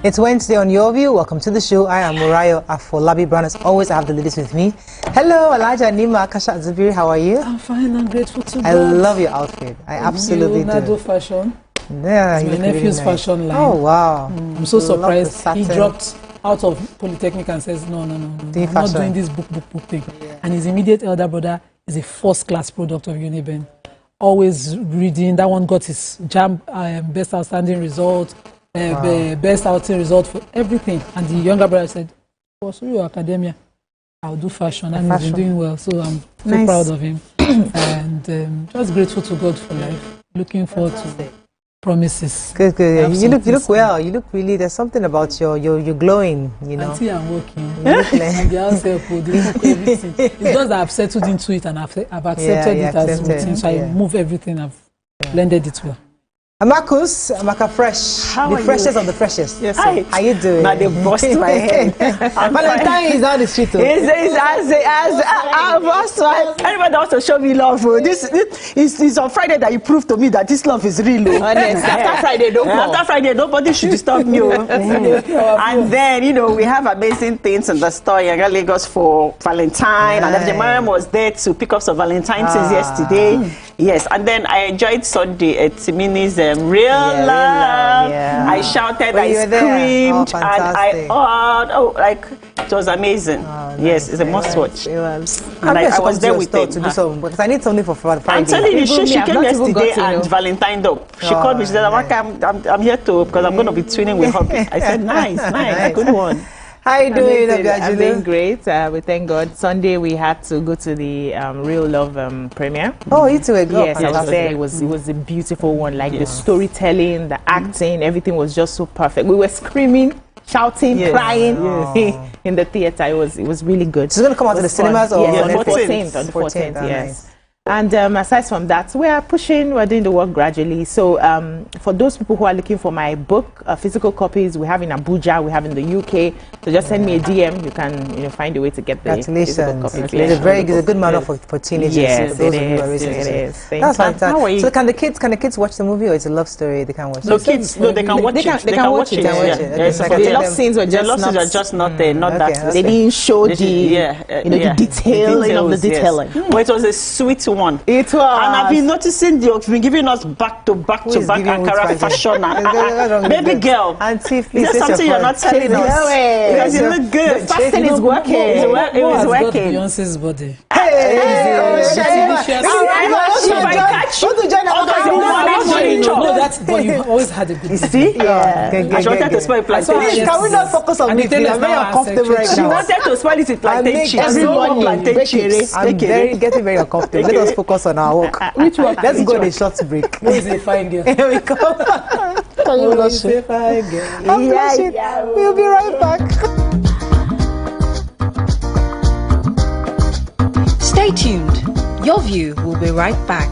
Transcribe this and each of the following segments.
It's Wednesday on Your View. Welcome to the show. I am Murayo Afolabi Brown. As always, I have the ladies with me. Hello, Elijah Nima Kasha Zubiri. How are you? I'm fine. I'm grateful to God. I love your outfit. I absolutely do. Fashion. Yeah, it's my nephew's fashion line. Oh, wow. I'm so surprised. He dropped out of Polytechnic and says, no. I'm not doing this book thing. Yeah. And his immediate elder brother is a first-class product of Uniben. Always reading. That one got his JAMB best outstanding result. Best outing result for everything, and the younger brother said, "Pursue your academia. I'll do fashion." And he's been doing well, so I'm so proud of him, and just grateful to God for life. Looking forward to promises. Good. Yeah. You look well. You look really. There's something about you're glowing. You know. Until I'm working, and the house help, everything. It's just that I've settled into it, and I've accepted it as routine. So I move everything. I've blended it well. Amaka Fresh, the freshest of the freshest. Yes, hi. How you doing? But they bust my head. Valentine is on the street. Everybody wants to show me love. This is on Friday that you prove to me that this love is real. After Friday, nobody should disturb me. And then, we have amazing things in the store. I got Lagos for Valentine. And the Mariam was there to pick up some Valentine things yesterday. Yes, and then I enjoyed Sunday at Timini's Real Love. Yeah. I shouted, I screamed, and it was amazing. Oh, yes, it's a must watch. And I was there with them. To do something, because I need something for Friday. I'm telling you, she came yesterday and Valentine'd up. She called me, she said, I'm here to, because I'm going to be twinning with Hobby. I said, nice, good one. How are you doing? I'm doing great. We thank God. Sunday we had to go to the Real Love premiere. Oh, you two were good. Yes, I was there. It was a beautiful one. Like the storytelling, the acting, everything was just so perfect. We were screaming, shouting, crying in the theater. It was really good. So it's going to come out to the cinemas on the 14th. On the 14th, yes. And aside from that, we're doing the work gradually. So for those people who are looking for my book, physical copies, we have in Abuja, we have in the UK. So just send me a DM. You can find a way to get the physical copies. It's a good manual for teenagers. Yes, it is. That's fantastic. So can the kids watch the movie, or it's a love story? They can watch it. So kids, they can watch it. They can watch it. The love scenes were just not that. They didn't show the detailing of the detailing. But it was a sweet one. It was. And I've been noticing you've been giving us back to back Ankara fashion. Baby girl. Auntie, please. Is there something you're not telling us? Because you look good. The fashion is working. It was working. Beyonce's body. But you've always had a good. You see? I wanted to spoil plantain. Can we not focus on this? I'm very uncomfortable right now. She wanted to spoil it with plantain chips. I'm getting very uncomfortable. Let us focus on our work. Which one? Let's go on a short break. Who is a fine girl? Here we go. Can you blush? I'm blushing. We'll be right back. Stay tuned. Your View will be right back.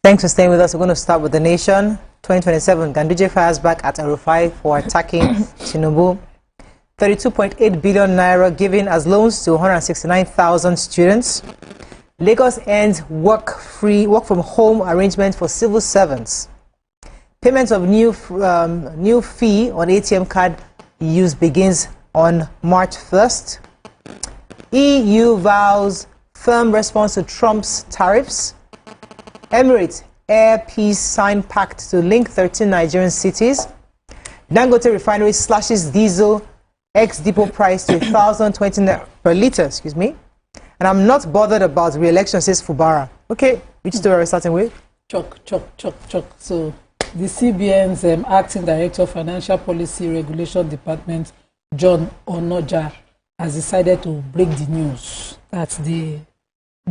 Thanks for staying with us. We're going to start with the nation. 2027, Ganduje fires back at Arufai for attacking Tinubu. 32.8 billion naira given as loans to 169,000 students. Lagos ends work from home arrangement for civil servants. Payment of new fee on ATM card use begins on March 1st. EU vows firm response to Trump's tariffs. Emirates Air Peace sign pact to link 13 Nigerian cities. Dangote refinery slashes diesel ex-depot price to 1,020 naira per litre, excuse me. And I'm not bothered about re-election, says Fubara. Okay, which story are we starting with? Chuck. So the CBN's acting director of Financial Policy Regulation Department, John Onoja, has decided to break the news that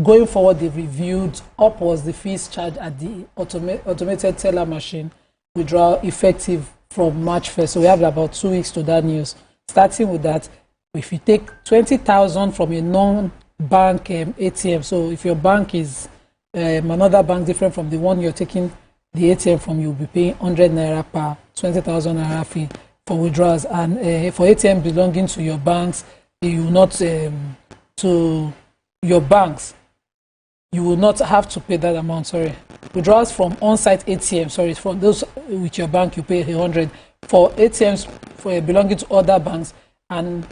going forward they've reviewed upwards the fees charged at the automated teller machine withdrawal effective from March 1st. So we have about 2 weeks to that news. Starting with that, if you take 20,000 from a non-bank ATM, so if your bank is another bank different from the one you're taking the ATM from, you'll be paying 100 naira per 20,000 naira fee for withdrawals. And for ATM belonging to your banks, you will not to your banks, you will not have to pay that amount. Sorry, withdrawals from on-site ATM. Sorry, from those with your bank, you pay 100. For ATMs belonging to other banks, and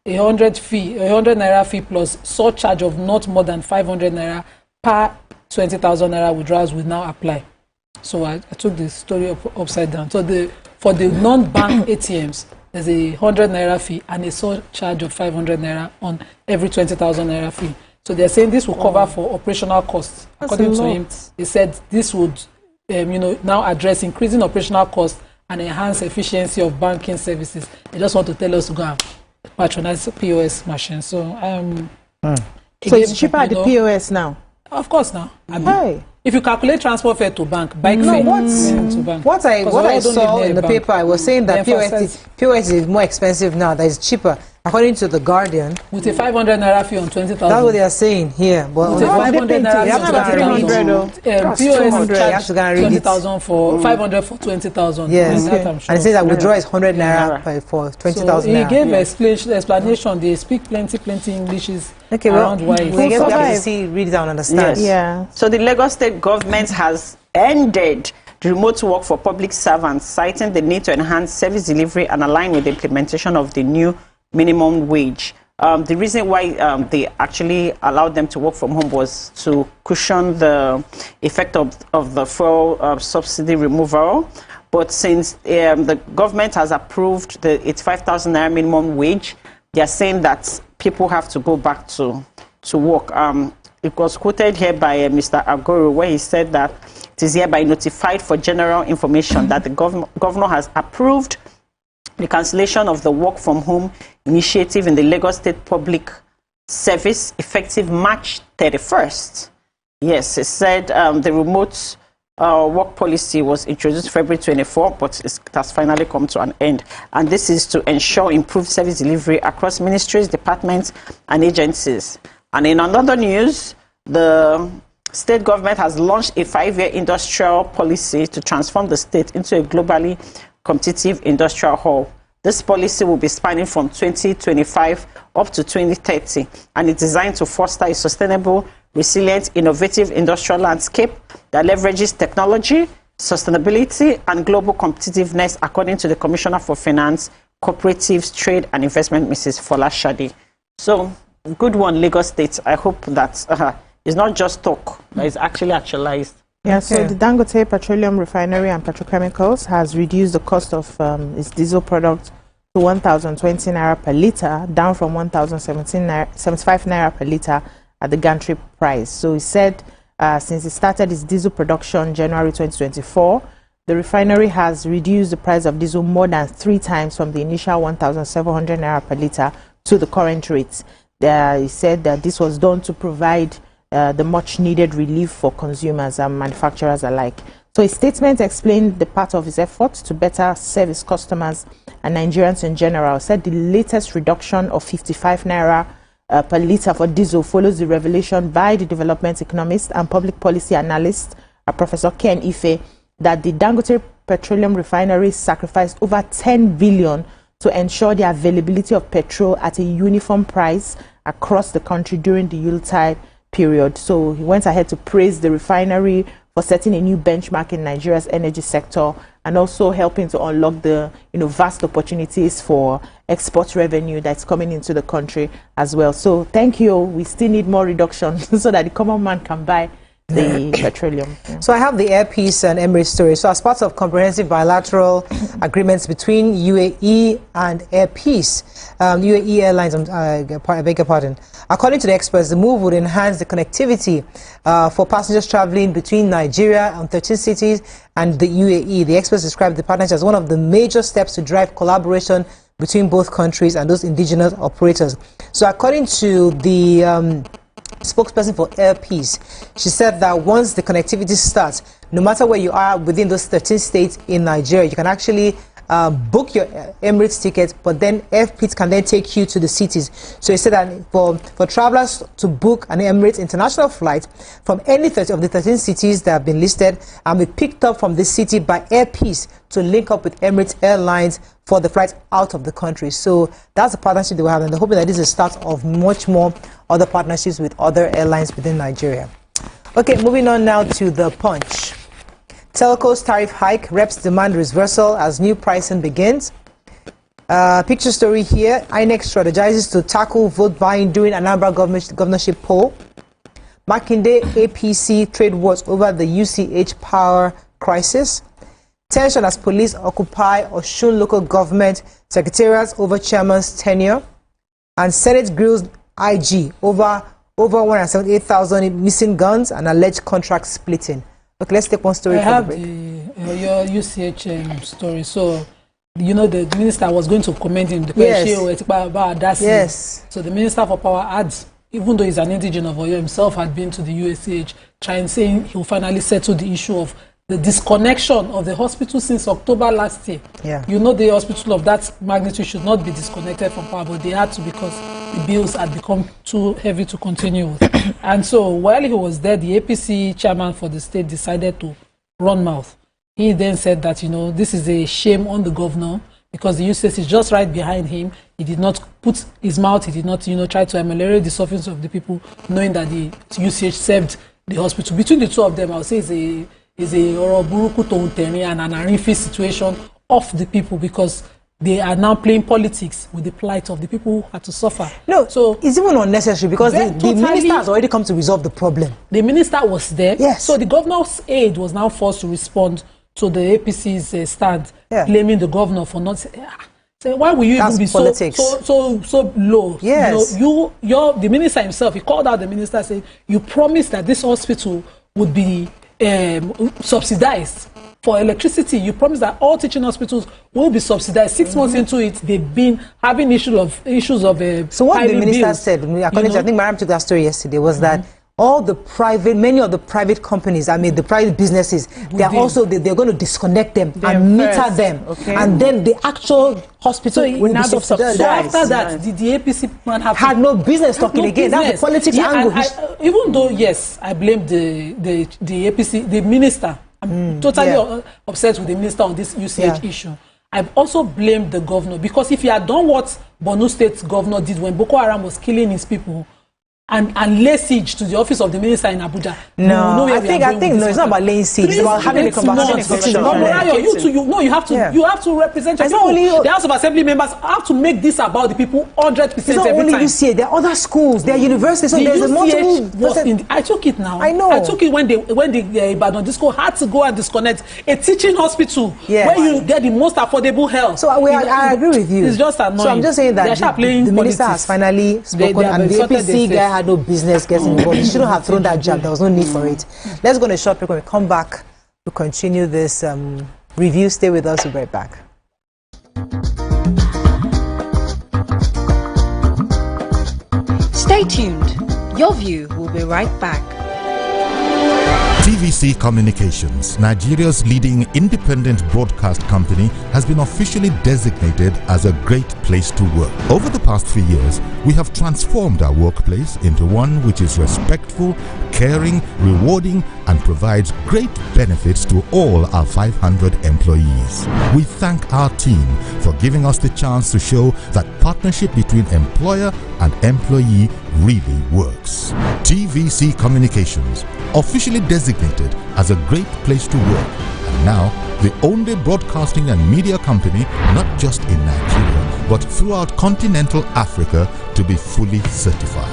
100 naira fee plus surcharge of not more than 500 naira per 20,000 naira withdrawals will now apply. So I took the story upside down. So for the non-bank ATMs, there's a 100 naira fee and a surcharge of 500 naira on every 20,000 naira fee. So they're saying this will cover for operational costs. According to him, he said this would now address increasing operational costs and enhance efficiency of banking services. They just want to tell us to go and patronize POS machines. So so it's cheaper at the POS now? Of course now. If you calculate transport fare to bank, bike fare to bank. What I saw in the paper, I was saying that POS is more expensive now, that is cheaper. According to The Guardian. With a 500 naira fee on 20,000. That's what they are saying here. But with a 500 naira fee on 20,000. POS charge 20,000 for 500 for 20,000. Yes. And it says that withdrawal is 100 naira for 20,000 naira. He gave explanation. They speak plenty English around why. We have to read it and understand. Yes. Yeah. So the Lagos State government has ended the remote work for public servants, citing the need to enhance service delivery and align with the implementation of the new minimum wage. The reason why they actually allowed them to work from home was to cushion the effect of the fuel subsidy removal. But since the government has approved the 85,000 naira minimum wage, they are saying that people have to go back to work. It was quoted here by Mr. Agoro, where he said that it is hereby notified for general information that the governor has approved the cancellation of the work from home initiative in the Lagos State Public Service effective March 31st. Yes, it said the remote work policy was introduced February 24, but it has finally come to an end. And this is to ensure improved service delivery across ministries, departments, and agencies. And in another news, the state government has launched a 5-year industrial policy to transform the state into a globally competitive industrial hub. This policy will be spanning from 2025 up to 2030, and it's designed to foster a sustainable, resilient, innovative industrial landscape that leverages technology, sustainability, and global competitiveness, according to the Commissioner for Finance, Cooperatives, Trade and Investment, Mrs. Fola Shadi. So, good one, Lagos State. I hope that it's not just talk, but it's actually actualized. Yeah, so the Dangote Petroleum Refinery and Petrochemicals has reduced the cost of its diesel product to 1,020 naira per litre, down from 1,075 naira per litre at the gantry price. So he said since it started its diesel production January 2024, the refinery has reduced the price of diesel more than 3 times from the initial 1,700 naira per litre to the current rate. He said that this was done to provide the much needed relief for consumers and manufacturers alike. So his statement explained the part of his efforts to better service customers and Nigerians in general. Said the latest reduction of 55 naira per litre for diesel follows the revelation by the development economist and public policy analyst, Professor Ken Ife, that the Dangote Petroleum Refinery sacrificed over 10 billion to ensure the availability of petrol at a uniform price across the country during the Yuletide period. So he went ahead to praise the refinery for setting a new benchmark in Nigeria's energy sector and also helping to unlock the vast opportunities for export revenue that's coming into the country as well. So thank you. We still need more reduction so that the common man can buy the petroleum. Yeah. So I have the Air Peace and Emirates story. So as part of comprehensive bilateral agreements between UAE and Air Peace, UAE Airlines, I beg your pardon. According to the experts, the move would enhance the connectivity for passengers traveling between Nigeria and 13 cities and the UAE. The experts described the partnership as one of the major steps to drive collaboration between both countries and those indigenous operators. So according to the spokesperson for Air Peace, she said that once the connectivity starts, no matter where you are within those 13 states in Nigeria, you can actually book your Emirates ticket, but then Air Peace can then take you to the cities. So he said that for travelers to book an Emirates international flight from any of the 13 cities that have been listed and be picked up from this city by Air Peace to link up with Emirates Airlines for the flight out of the country. So that's the partnership they will have, and they're hoping that this is the start of much more other partnerships with other airlines within Nigeria. Okay, moving on now to the Punch. Telco's tariff hike, reps demand reversal as new pricing begins. Picture story here. INEC strategizes to tackle vote buying during Anambra governorship poll. Makinde APC trade wars over the UCH power crisis. Tension as police occupy Osun local government secretariats over chairman's tenure. And Senate grills IG over 178,000 missing guns and alleged contract splitting. Okay, let's take one story. I have your UCH story. So, you know, the minister was going to comment in the question about that. Yes. So the minister for power adds, even though he's an indigenous of Oyo himself, had been to the UCH, saying he will finally settle the issue of the disconnection of the hospital since October last year. Yeah. You know, the hospital of that magnitude should not be disconnected from power, but they had to because the bills had become too heavy to continue with. And so while he was there, the APC chairman for the state decided to run mouth. He then said that, you know, this is a shame on the governor because the UCH is just right behind him. He did not put his mouth, he did not, you know, try to ameliorate the sufferings of the people, knowing that the UCH served the hospital. Between the two of them, I would say is a Oroburuku Tounteni and an Arifi situation of the people because they are now playing politics with the plight of the people who had to suffer. No, so it's even unnecessary because the minister has already come to resolve the problem. The minister was there. Yes. So the governor's aide was now forced to respond to the APC's stand, blaming the governor for not saying, why will you even be so low? Yes. You know, the minister himself, he called out the minister saying, you promised that this hospital would be subsidized for electricity. You promised that all teaching hospitals will be subsidized. 6 months into it, they've been having issues of so what the minister said, according to, I think Mariam took that story yesterday, was that all the many of the private companies, I mean the private businesses, they're going to disconnect them and meter them, and then the actual hospital will be subsidized. So after that, the APC man had no business talking again. That's the politics angle. Even though, yes, I blame the APC, the minister. I'm totally upset with the minister on this UCH issue. I've also blamed the governor because if he had done what Borno State governor did when Boko Haram was killing his people, and lay siege to the office of the minister in Abuja. No, I think it's not about laying siege. It's about having a conversation. You have to represent your people. The House of Assembly members have to make this about the people 100% it's not every only time. UCA, there are other schools, there are universities. So there's a multiple. I took it now. I know. I took it when the Ibadan Disco had to go and disconnect a teaching hospital where you get the most affordable health. So I agree with you. It's just annoying. So I'm just saying that the minister has finally spoken, and the APC guy had no business getting involved. He shouldn't have thrown that jab. There was no need for it. Let's go on a short break. When we come back, we'll continue this review. Stay with us. We'll be right back. Stay tuned. Your View will be right back. TVC Communications, Nigeria's leading independent broadcast company, has been officially designated as a great place to work. Over the past few years, we have transformed our workplace into one which is respectful, caring, rewarding, and provides great benefits to all our 500 employees. We thank our team for giving us the chance to show that partnership between employer and employee really works. TVC Communications, officially designated as a great place to work, and now the only broadcasting and media company not just in Nigeria but throughout continental Africa to be fully certified.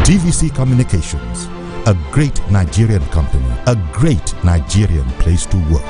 TVC Communications, a great Nigerian company, a great Nigerian place to work.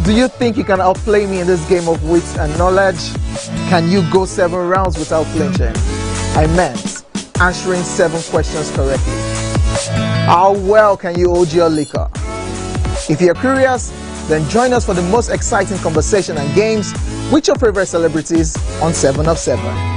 Do you think you can outplay me in this game of wits and knowledge? Can you go 7 rounds without flinching? I meant answering 7 questions correctly. How well can you hold your liquor? If you're curious, then join us for the most exciting conversation and games with your favorite celebrities on 7 of 7.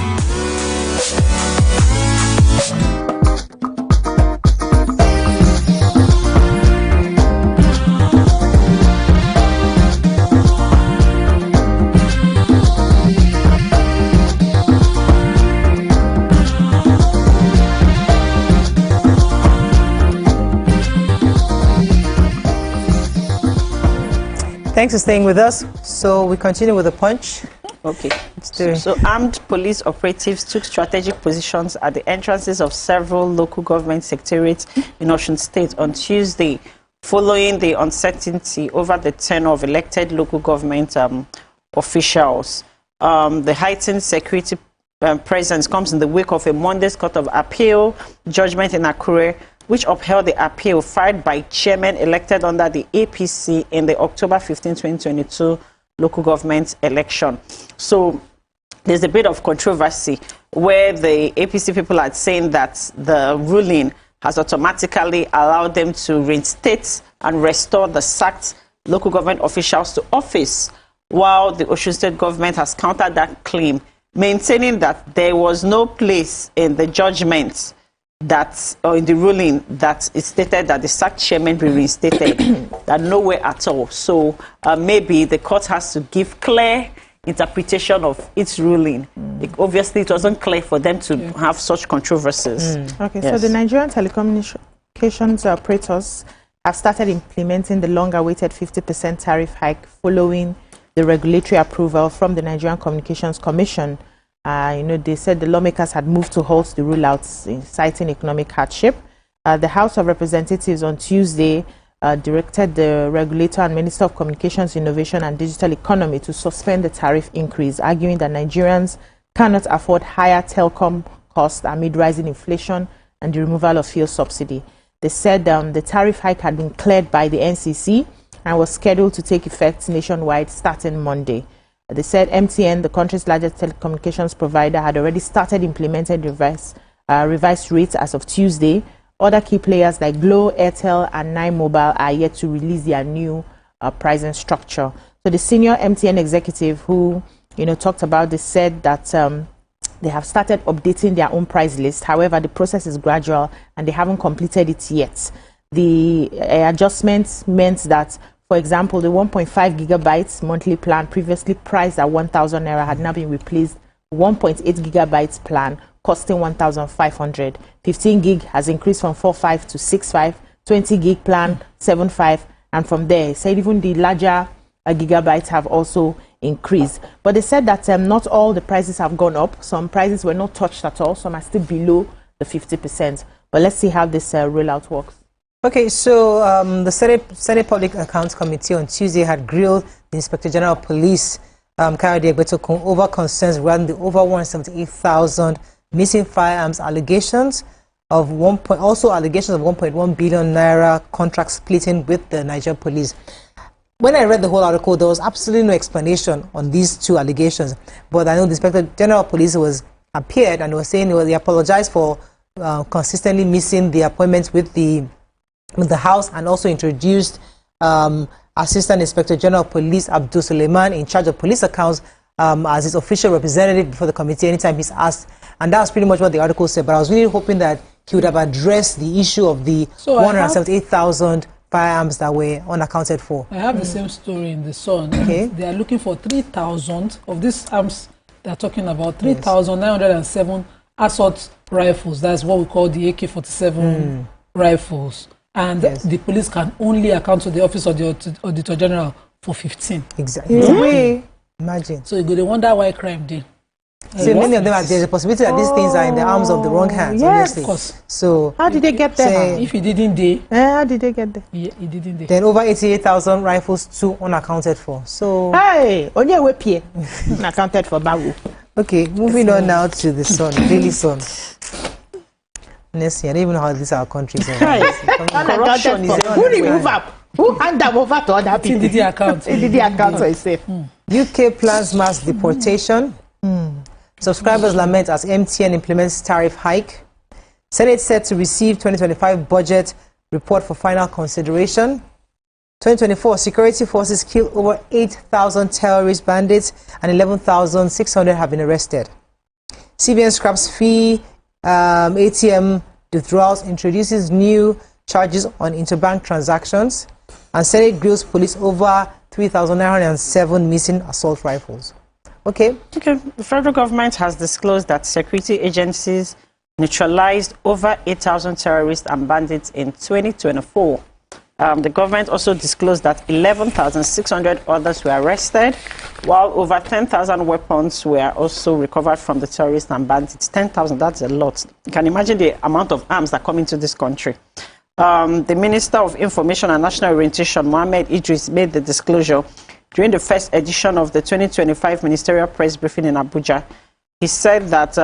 Thanks for staying with us. So we continue with the punch. Okay. So armed police operatives took strategic positions at the entrances of several local government secretariats in Osun State on Tuesday, following the uncertainty over the tenure of elected local government officials. The heightened security presence comes in the wake of a Monday's Court of Appeal judgment in Akure, which upheld the appeal filed by chairmen elected under the APC in the October 15, 2022 local government election. So there's a bit of controversy where the APC people are saying that the ruling has automatically allowed them to reinstate and restore the sacked local government officials to office, while the Osun State government has countered that claim, maintaining that there was no place in the judgment that, or in the ruling, that it stated that the sacked chairman be reinstated, that nowhere at all. So maybe the court has to give clear interpretation of its ruling. Obviously, it wasn't clear for them to have such controversies. Okay, so the Nigerian telecommunications operators have started implementing the long-awaited 50% tariff hike following the regulatory approval from the Nigerian Communications Commission. They said the lawmakers had moved to halt the rollouts, citing economic hardship. The House of Representatives on Tuesday directed the regulator and Minister of Communications, Innovation and Digital Economy to suspend the tariff increase, arguing that Nigerians cannot afford higher telecom costs amid rising inflation and the removal of fuel subsidy. They said the tariff hike had been cleared by the NCC and was scheduled to take effect nationwide starting Monday. They said MTN, the country's largest telecommunications provider, had already started implementing revised rates as of Tuesday. Other key players like Glo, Airtel, and Nine Mobile are yet to release their new pricing structure. So the senior MTN executive who talked about this said that they have started updating their own price list. However, the process is gradual and they haven't completed it yet. The adjustments meant that, for example, the 1.5 gigabytes monthly plan previously priced at 1,000 naira had now been replaced with 1.8 gigabytes plan costing 1,500. 15 gig has increased from 4.5 to 6.5. 20 gig plan 7.5, and from there, said even the larger gigabytes have also increased. But they said that not all the prices have gone up. Some prices were not touched at all. Some are still below the 50%. But let's see how this rollout works. Okay, so the Senate Public Accounts Committee on Tuesday had grilled the Inspector General of Police, Kayode Egbetokun, over concerns regarding the over 178,000 missing firearms allegations of allegations of 1.1 billion naira contract splitting with the Nigerian police. when I read the whole article, there was absolutely no explanation on these two allegations. But I know the Inspector General of Police appeared and was saying he apologized for consistently missing the appointments with the House, and also introduced Assistant Inspector General of Police Abdul Suleiman in charge of police accounts as his official representative before the committee anytime he's asked. And that was pretty much what the article said. But I was really hoping that he would have addressed the issue of the 178,000 firearms that were unaccounted for. I have the same story in the Sun. Okay. They are looking for 3,000 of these arms they're talking about, 3,907 assault rifles. That's what we call the AK-47 rifles. And the police can only account to the Office of the Auditor General for 15. Exactly. Imagine. So you go to wonder why crime did. So many of them, there's a possibility that these things are in the arms of the wrong hands. Yes, of course. So how did they get there? If he didn't they? How did they get there? Yeah, he didn't they. Then over 88,000 rifles, too, unaccounted for. So hey, onye wepi unaccounted for babu. Okay, moving on now to the Sun, Daily Sun. Next year, I don't even know how this our country is. Corruption is who remove up? Who hand them over to other people? Did the account? Did the account for itself? UK plans mass deportation. Subscribers lament as MTN implements tariff hike. Senate set to receive 2025 budget report for final consideration. 2024, security forces kill over 8,000 terrorist bandits and 11,600 have been arrested. CBN scraps fee ATM withdrawals, introduces new charges on interbank transactions, and Senate grills police over 3,907 missing assault rifles. Okay. The federal government has disclosed that security agencies neutralized over 8,000 terrorists and bandits in 2024. The government also disclosed that 11,600 others were arrested, while over 10,000 weapons were also recovered from the terrorists and bandits. 10,000, that's a lot. You can imagine the amount of arms that come into this country. The Minister of Information and National Orientation, Mohammed Idris, made the disclosure during the first edition of the 2025 Ministerial Press Briefing in Abuja. He said that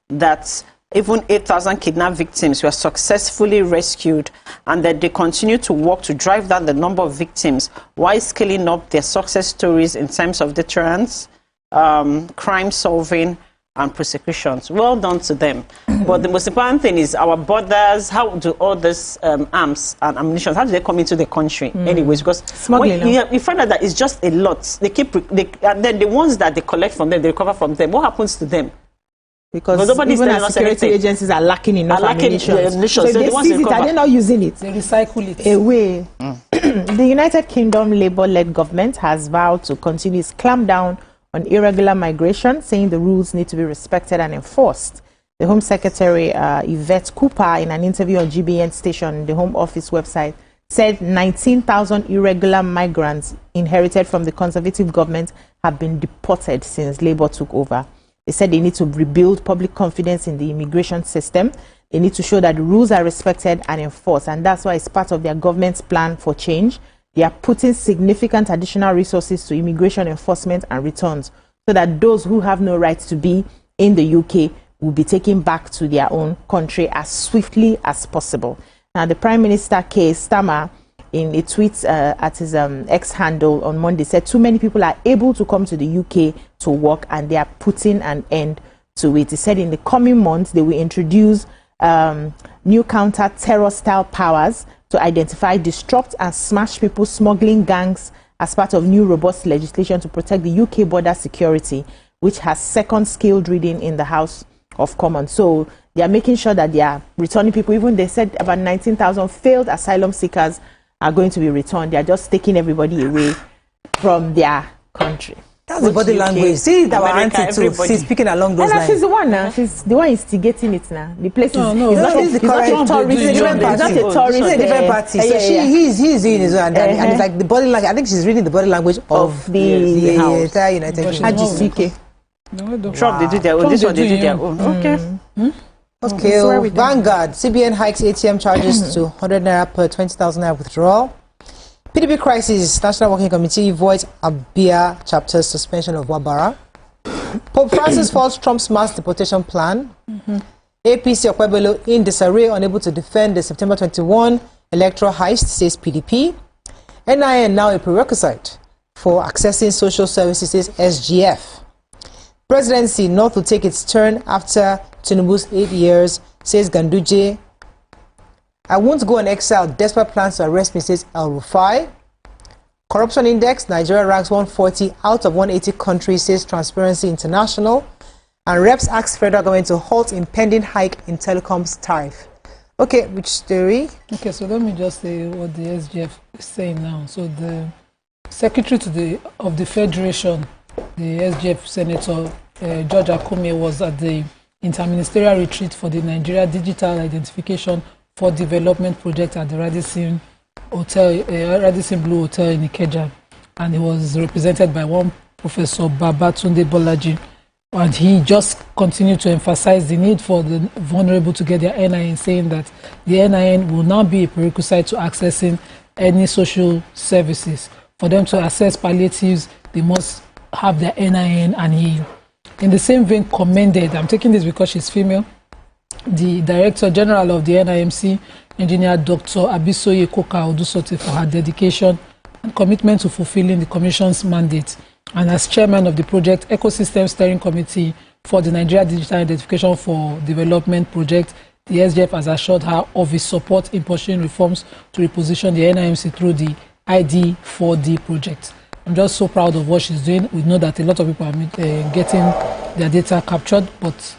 that even 8,000 kidnapped victims were successfully rescued, and that they continue to work to drive down the number of victims while scaling up their success stories in terms of deterrence, crime solving, and prosecutions. Well done to them. But the most important thing is our borders. How do all this arms and ammunition, how do they come into the country anyways? Because you find out that it's just a lot. And then the ones that they collect from them, they recover from them. What happens to them? Because even our security agencies are lacking enough ammunition. So they seize it, are they not using it? They recycle it. Away. The United Kingdom Labour-led government has vowed to continue its clampdown on irregular migration, saying the rules need to be respected and enforced. The Home Secretary, Yvette Cooper, in an interview on GBN station, the Home Office website, said 19,000 irregular migrants inherited from the Conservative government have been deported since Labour took over. They said they need to rebuild public confidence in the immigration system. They need to show that the rules are respected and enforced, and that's why it's part of their government's plan for change. They are putting significant additional resources to immigration enforcement and returns so that those who have no right to be in the UK will be taken back to their own country as swiftly as possible. Now, the Prime Minister, Keir Starmer, in a tweet at his X handle on Monday, said too many people are able to come to the UK to work and they are putting an end to it. He said in the coming months they will introduce new counter-terror style powers to identify, disrupt and smash people smuggling gangs as part of new robust legislation to protect the UK border security, which has second skilled reading in the House of Commons. So they are making sure that they are returning people. Even they said about 19,000 failed asylum seekers are going to be returned. They are just taking everybody away from their country. That's the body language. See that our auntie too. She's speaking along those lines. She's the one now. She's the one instigating it now. The place is it's not a tourist. It's a different party. So he's doing his own, and it's like the body language. I think she's reading the body language of the entire United Kingdom. Trump, they do their own. This one, they do their own. Okay. Okay. Vanguard. CBN hikes ATM charges to 100 naira per 20,000 naira withdrawal. PDP crisis, National Working Committee voids Abia chapter's suspension of Wabara. Pope Francis faults Trump's mass deportation plan. APC Okwebelo in disarray, unable to defend the September 21 electoral heist, says PDP. NIN now a prerequisite for accessing social services, says SGF. Presidency North will take its turn after Tinubu's 8 years, says Ganduje. I won't go on exile despite plans to arrest me, says El-Rufai. Corruption Index, Nigeria ranks 140 out of 180 countries, says Transparency International. And reps ask federal government to halt impending hike in telecoms tariff. Okay, which story? Okay, so let me just say what the SGF is saying now. So the Secretary of the Federation, the SGF Senator George Akume, was at the interministerial retreat for the Nigeria Digital Identification for Development project at the Radisson Blue Hotel in Ikeja, and he was represented by one Professor Babatunde Bolaji, and he just continued to emphasize the need for the vulnerable to get their NIN, saying that the NIN will now be a prerequisite to accessing any social services. For them to access palliatives, they must have their NIN, and he, in the same vein, commended, I'm taking this because she's female, the Director General of the NIMC, Engineer Dr. Abisoye Koka Odusote, for her dedication and commitment to fulfilling the Commission's mandate. And as Chairman of the Project Ecosystem Steering Committee for the Nigeria Digital Identification for Development project, the SGF has assured her of its support in pursuing reforms to reposition the NIMC through the ID4D project. I'm just so proud of what she's doing. We know that a lot of people are getting their data captured, but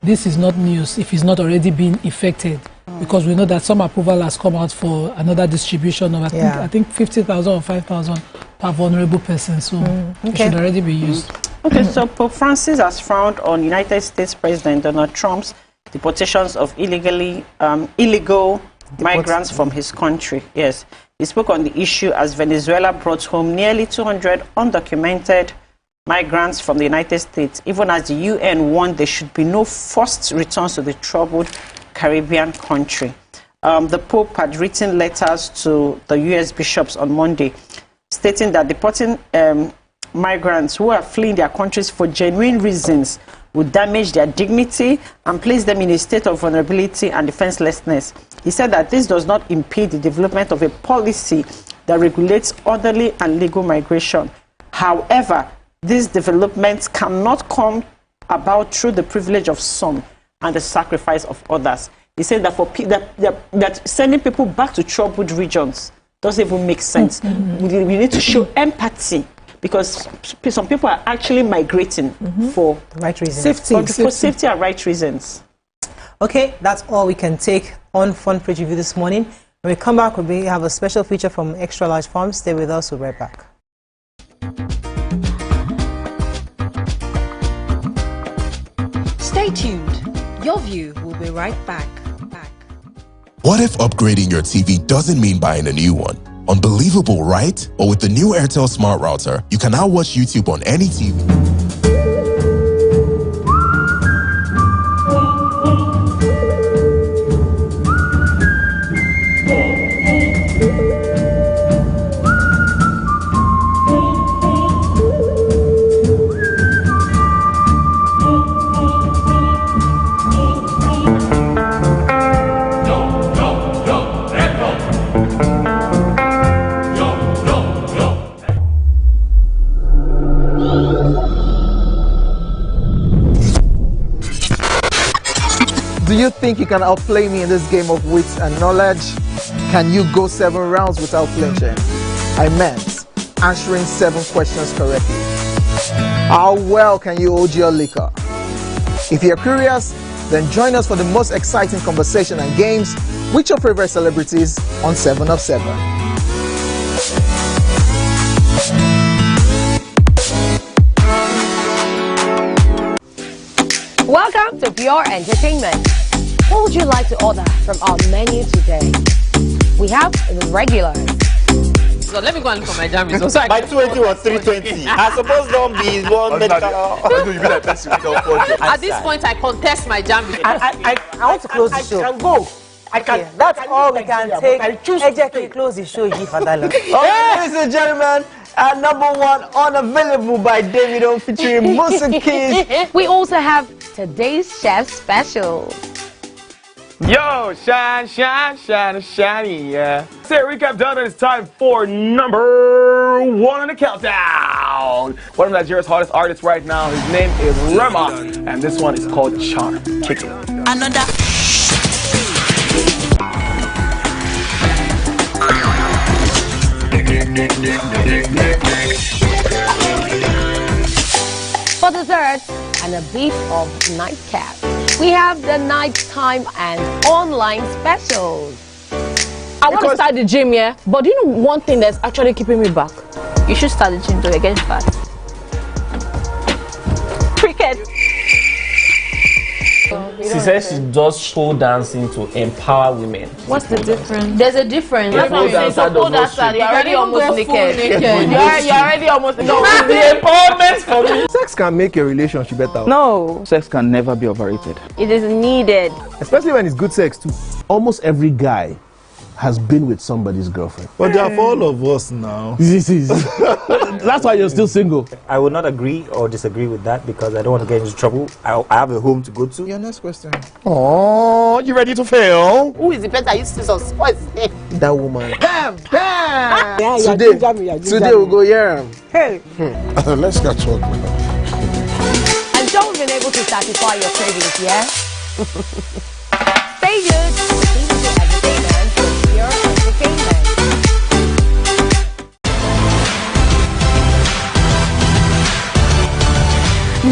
this is not news if it's not already been effected, because we know that some approval has come out for another distribution of I think 50,000 or 5,000 per vulnerable person, so it should already be used. Okay, so Pope Francis has frowned on United States President Donald Trump's deportations of illegal migrants from his country. Yes, he spoke on the issue as Venezuela brought home nearly 200 undocumented migrants from the United States, even as the UN warned there should be no forced returns to the troubled Caribbean country. The Pope had written letters to the US bishops on Monday, stating that deporting migrants who are fleeing their countries for genuine reasons would damage their dignity and place them in a state of vulnerability and defenselessness. He said that this does not impede the development of a policy that regulates orderly and legal migration. However, these developments cannot come about through the privilege of some and the sacrifice of others. He said that for that sending people back to troubled regions doesn't even make sense. We need to show empathy, because some people are actually migrating for the right reasons. For safety and right reasons. Okay, that's all we can take on Front Page Review this morning. When we come back, we have a special feature from Extra Large Farms. Stay with us, we'll be right back. Stay tuned. Your view will be right back. What if upgrading your TV doesn't mean buying a new one? Unbelievable, right? But with the new Airtel Smart Router, you can now watch YouTube on any TV. Do you think you can outplay me in this game of wits and knowledge? Can you go 7 rounds without flinching? I meant answering 7 questions correctly. How well can you hold your liquor? If you're curious, then join us for the most exciting conversation and games with your favorite celebrities on 7 of 7. Welcome to Pure Entertainment. What would you like to order from our menu today? We have the regulars. So let me go and look for my jam results. My 20 was 320. I suppose don't be one medical. At this point, I contest my jam results. I want to close the show. I can go. I can. Yeah, that's all we can take. I choose to close the show. Ladies and gentlemen, #1 Unavailable by Davido featuring Musa Keys. We also have today's chef special. Yo, shiny, yeah. Say recap done, and it's time for number 1 on the countdown. One of Nigeria's hottest artists right now, his name is Rema, and this one is called Charm. Kick it. Another. For dessert and a bit of nightcap, we have the nighttime and online specials. I want to start the gym, yeah, but do you know one thing that's actually keeping me back? You should start the gym though, you're getting fat. Cricket. She says she does pole dancing to empower women. What's the difference? There's a difference. That's what I'm saying. So pole dancer, you're already almost naked. You're already almost naked. No, the empowerment for me. Sex can make a relationship better. No. Sex can never be overrated. It is needed. Especially when it's good sex too. Almost every guy has been with somebody's girlfriend. But they are for all of us now. That's why you're still single. I would not agree or disagree with that because I don't want to get into trouble. I have a home to go to. Your next question. Oh, you ready to fail? Who is the person you see some sports? That woman. Damn! Yeah, today we'll go here. Hey! Let's get talk now. And don't been able to satisfy your cravings, yeah? Stay good. Entertainment for pure entertainment.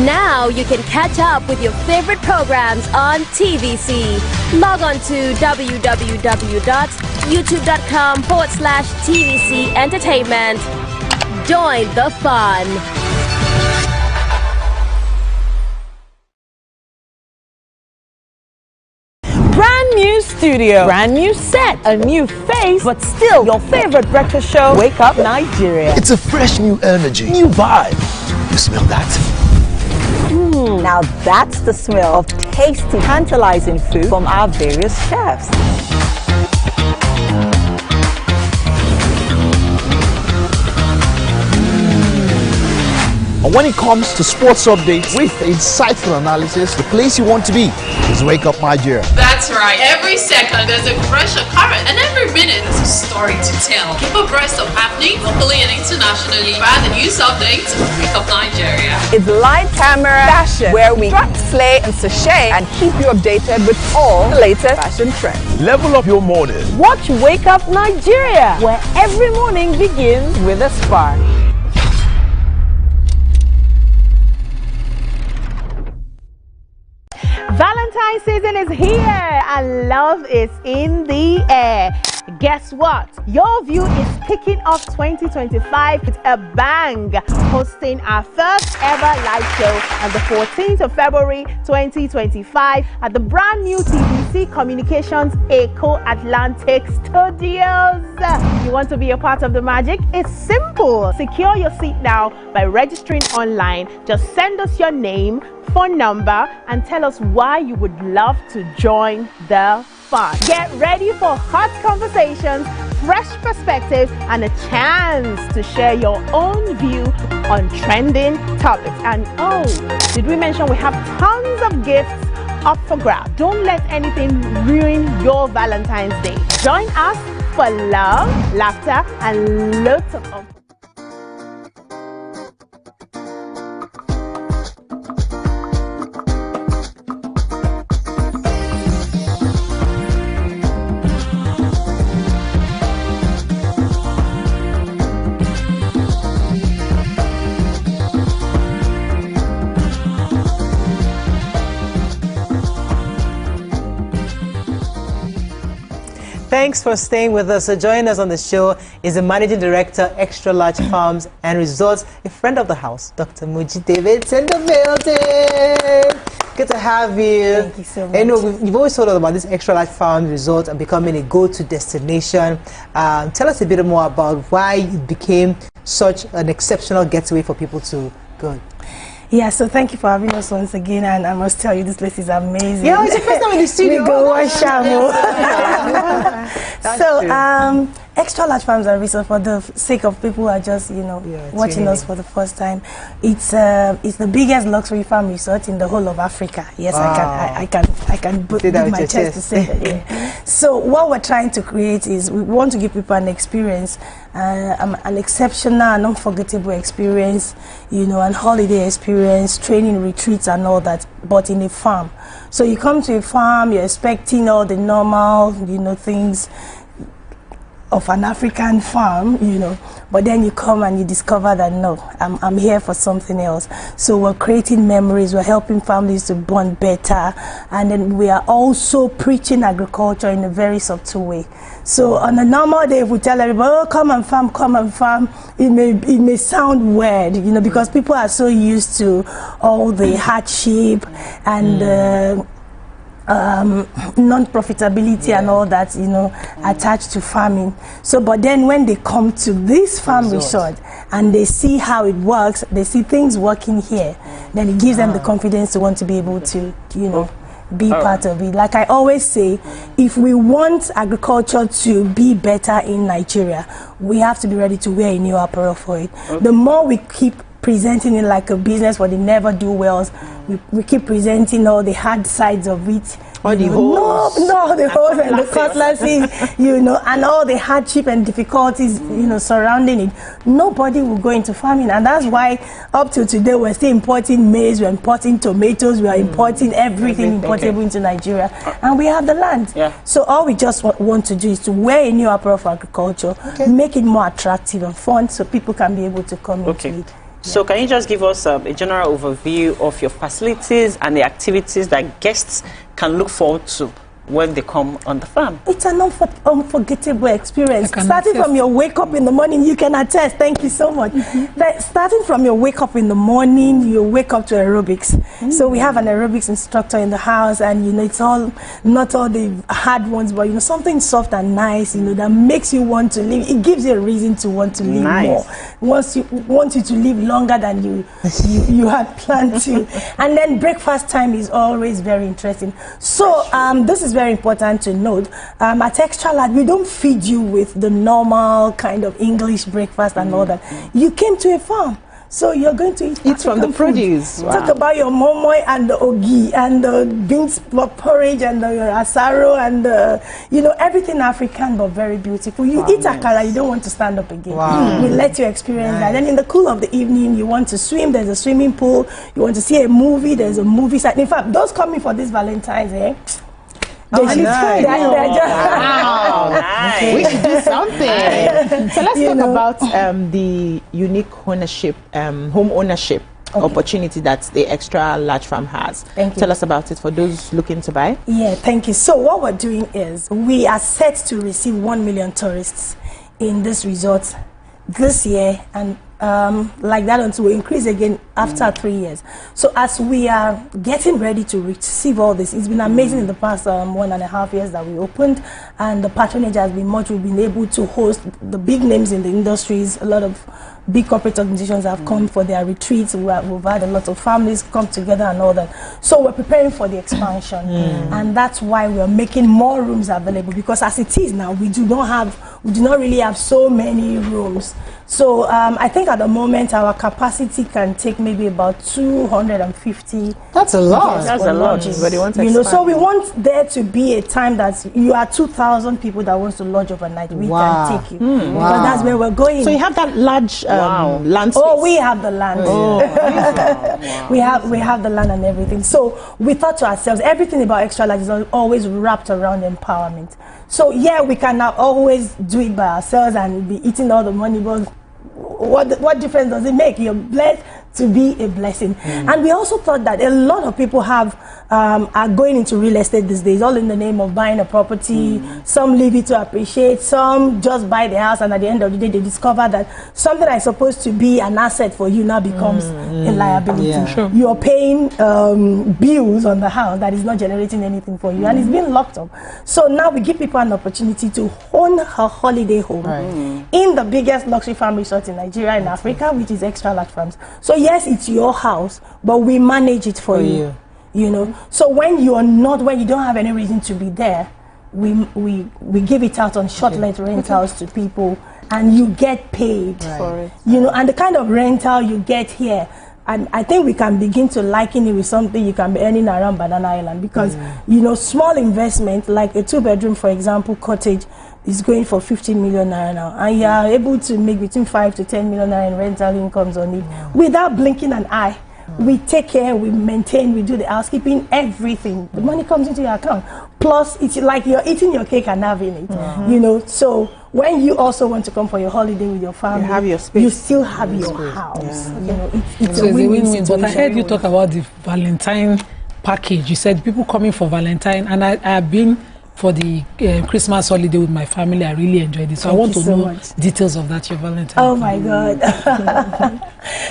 Now you can catch up with your favorite programs on TVC. Log on to www.youtube.com/TVC Entertainment. Join the fun. Brand new studio, brand new set, a new face, but still your favorite breakfast show, Wake Up Nigeria. It's a fresh new energy, new vibe. You smell that? Now that's the smell of tasty, tantalizing food from our various chefs. And when it comes to sports updates with insightful analysis, the place you want to be is Wake Up Nigeria. That's right. Every second there's a fresh occurrence, and every minute there's a story to tell. Keep abreast of happening locally and internationally via the news updates of Wake Up Nigeria. It's live camera fashion, where we strut, slay, and sashay, and keep you updated with all the latest fashion trends. Level up your morning. Watch Wake Up Nigeria, where every morning begins with a spark. Valentine's season is here and love is in the air. Guess what? Your View is kicking off 2025 with a bang, hosting our first ever live show on the 14th of February 2025 at the brand new TVC Communications Eco Atlantic Studios. You want to be a part of the magic? It's simple. Secure your seat now by registering online. Just send us your name, phone number, and tell us why you would love to join the fun. Get ready for hot conversations, fresh perspectives, and a chance to share your own view on trending topics. And oh, did we mention we have tons of gifts up for grabs? Don't let anything ruin your Valentine's Day. Join us for love, laughter, and lots of Thanks for staying with us. So joining us on the show is the Managing Director, Extra Large Farms and Resorts, a friend of the house, Dr. Muji David in the building. Good to have you. Thank you so much. You know, you've always told us about this Extra Large Farms Resort and becoming a go-to destination. Tell us a bit more about why it became such an exceptional getaway for people to go. Yeah, so thank you for having us once again, and I must tell you, this place is amazing. Yeah, it's the first time in the studio. We go one shamu. So, Extra large farms and resorts, for the sake of people who are just, watching us for the first time, it's the biggest luxury farm resort in the whole of Africa. Yes, wow. I can put my chest to say that. Yeah. So what we're trying to create is we want to give people an experience, an exceptional and unforgettable experience, an holiday experience, training retreats and all that, but in a farm. So you come to a farm, you're expecting all the normal, things of an African farm, but then you come and you discover that no, I'm here for something else. So we're creating memories, we're helping families to bond better, and then we are also preaching agriculture in a very subtle way. So on a normal day, if we tell everybody, oh, come and farm, it may sound weird, because people are so used to all the hardship and non-profitability and all that, attached to farming. So, but then when they come to this farm resort and they see how it works, they see things working here, then it gives them the confidence to want to be able to, be part of it. Like I always say, if we want agriculture to be better in Nigeria, we have to be ready to wear a new apparel for it. The more we keep presenting it like a business where they never do well, we keep presenting all the hard sides of it. All the holes. The holes and the cutlasses, and all the hardship and difficulties, surrounding it. Nobody will go into farming, and that's why up till today we're still importing maize, we're importing tomatoes, we are importing everything importable into Nigeria, and we have the land. So all we just want to do is to wear a new apparel for agriculture, make it more attractive and fun, so people can be able to come into it. So can you just give us a general overview of your facilities and the activities that guests can look forward to when they come on the farm? It's an unforgettable experience. Starting from your wake up in the morning, you can attest. Thank you so much. Starting from your wake up in the morning, you wake up to aerobics. So we have an aerobics instructor in the house, and it's not all the hard ones, but something soft and nice, that makes you want to live. It gives you a reason to want to live more. Want you to live longer than you had planned to. And then breakfast time is always very interesting. So this is very important to note. At Extra Large, we don't feed you with the normal kind of English breakfast and all that. You came to a farm, so you're going to eat from the produce. Wow. Talk about your momoy and the ogi and the beans porridge and the asaro and everything African but very beautiful. You eat akara, you don't want to stand up again. We let you experience that. Then in the cool of the evening, you want to swim. There's a swimming pool. You want to see a movie. There's a movie site. In fact, those coming for this Valentine's, we should do something. So let's talk about the unique ownership, home ownership opportunity that the Extra Large Farm has. Tell us about it for those looking to buy. Yeah, thank you. So what we're doing is we are set to receive 1 million tourists in this resort this year, and like that until we increase again after 3 years. So as we are getting ready to receive all this, it's been amazing in the past 1.5 years that we opened, and the patronage has been much. We've been able to host the big names in the industries. A lot of big corporate organizations have come for their retreats. We've had a lot of families come together and all that. So we're preparing for the expansion, and that's why we're making more rooms available, because as it is now, we do not really have so many rooms. So I think at the moment our capacity can take maybe about 250. That's a lot. That's a lot. But you want to expand. So we want there to be a time that you are 2,000 people that wants to lodge overnight. We can take you. But that's where we're going. So you have that large land space. Oh, we have the land. we have the land and everything. So we thought to ourselves, everything about Extra Large is always wrapped around empowerment. So yeah, we can now always do it by ourselves and be eating all the money, but what difference does it make? You're blessed to be a blessing. And we also thought that a lot of people are going into real estate these days, all in the name of buying a property. Some leave it to appreciate, some just buy the house, and at the end of the day they discover that something that is supposed to be an asset for you now becomes a liability. You're paying bills on the house that is not generating anything for you, and it's been locked up. So now we give people an opportunity to own a holiday home in the biggest luxury farm resort in Nigeria and Africa, which is Extra Large Farms. So yes, it's your house, but we manage it for you. So when you don't have any reason to be there, we give it out on short-let rentals to people, and you get paid for it. You know, and the kind of rental you get here, and I think we can begin to liken it with something you can be earning around Banana Island, because you know, small investment like a 2-bedroom, for example, cottage is going for 50 million naira now, and you are able to make between 5 to 10 million naira in rental incomes on it without blinking an eye. We take care, we maintain, we do the housekeeping, everything. The money comes into your account. Plus, it's like you're eating your cake and having it. You know, so when you also want to come for your holiday with your family, you have your space. You still have your house. You know, it's a win-win. But I heard you talk about the Valentine package. You said people coming for Valentine, and I have been for the Christmas holiday with my family. I really enjoyed it. So I want to know details of that, your Valentine. Oh my God.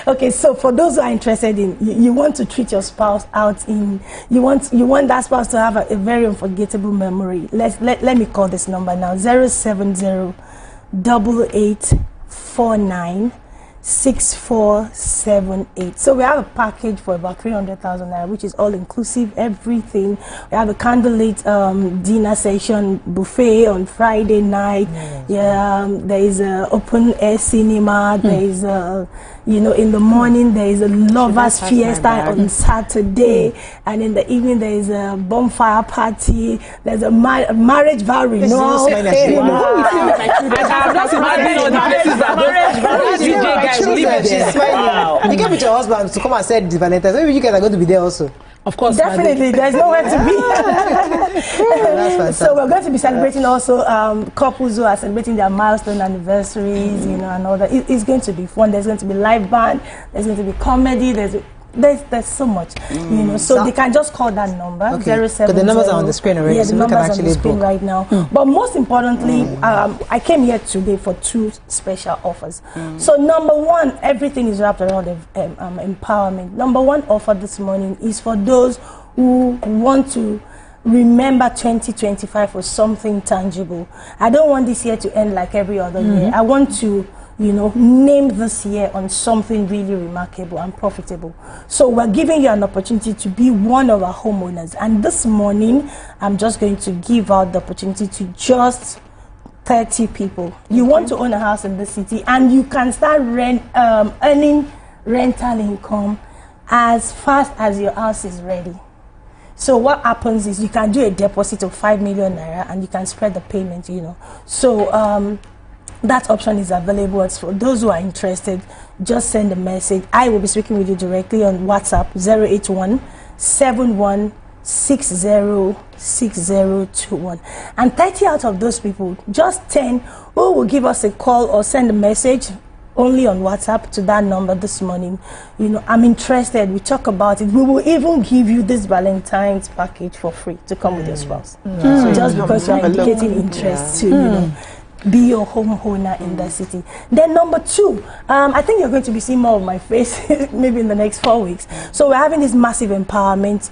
Okay, so for those who are interested in, you want to treat your spouse out in, you want that spouse to have a very unforgettable memory. Let me call this number now, 070-8849-6478. So we have a package for about 300,000 naira, which is all inclusive, everything. We have a candlelit dinner session, buffet on Friday night. There is a open air cinema. There is a, you know, in the morning there is a lovers fiesta on Saturday, and in the evening there is a bonfire party. There's a marriage vow renewal. You came with your husband to come and say the Valentine's. Maybe you guys are going to be there also. Of course, definitely. There's nowhere to be. So we're going to be celebrating also couples who are celebrating their milestone anniversaries, you know, and all that. It's going to be fun. There's going to be live band. There's going to be comedy. There's so much, you know. So they can just call that number, 070. The numbers are on the screen already. Yeah, the numbers are on the screen right now. But most importantly, I came here today for 2 special offers. So number 1, everything is wrapped around empowerment. Number 1 offer this morning is for those who want to remember 2025 for something tangible. I don't want this year to end like every other year. I want to, you know, name this year on something really remarkable and profitable. So we're giving you an opportunity to be one of our homeowners. And this morning, I'm just going to give out the opportunity to just 30 people. You want to own a house in the city, and you can start earning rental income as fast as your house is ready. So what happens is you can do a deposit of 5 million naira, and you can spread the payment, you know. So that option is available. As for those who are interested, just send a message. I will be speaking with you directly on WhatsApp, 081-7160-6021. And 30 out of those people, just 10 who will give us a call or send a message only on WhatsApp to that number this morning. You know, I'm interested. We talk about it. We will even give you this Valentine's package for free to come with your spouse. So just because you're indicating interest to, you know, be your homeowner in the city. Then number 2, I think you're going to be seeing more of my face maybe in the next 4 weeks. So we're having this massive empowerment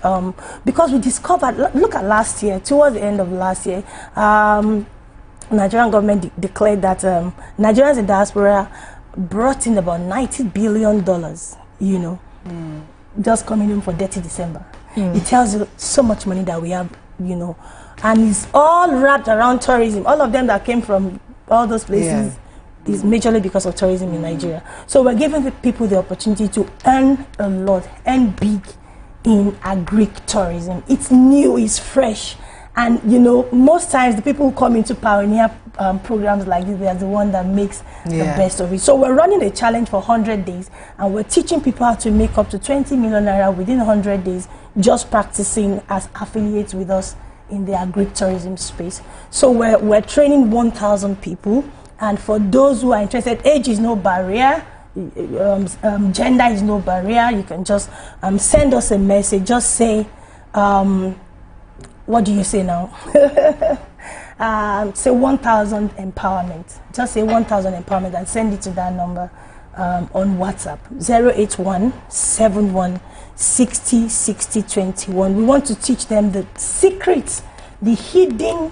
because we discovered, look at last year, towards the end of last year, Nigerian government declared that Nigerians in diaspora brought in about $90 billion, you know, just coming in for dirty December. It tells you so much money that we have, you know, and it's all wrapped around tourism. All of them that came from all those places is majorly because of tourism in Nigeria. So we're giving the people the opportunity to earn a lot, earn big in agri-tourism. It's new, it's fresh. And, you know, most times the people who come into pioneer programs like this, they are the one that makes the best of it. So we're running a challenge for 100 days, and we're teaching people how to make up to 20 million naira within 100 days, just practicing as affiliates with us in the agri-tourism space. So we're training 1,000 people, and for those who are interested, age is no barrier, gender is no barrier. You can just send us a message. Just say, what do you say now? Say 1,000 empowerment. Just say 1,000 empowerment and send it to that number on WhatsApp, 081-7160-6021. We want to teach them the secrets, the hidden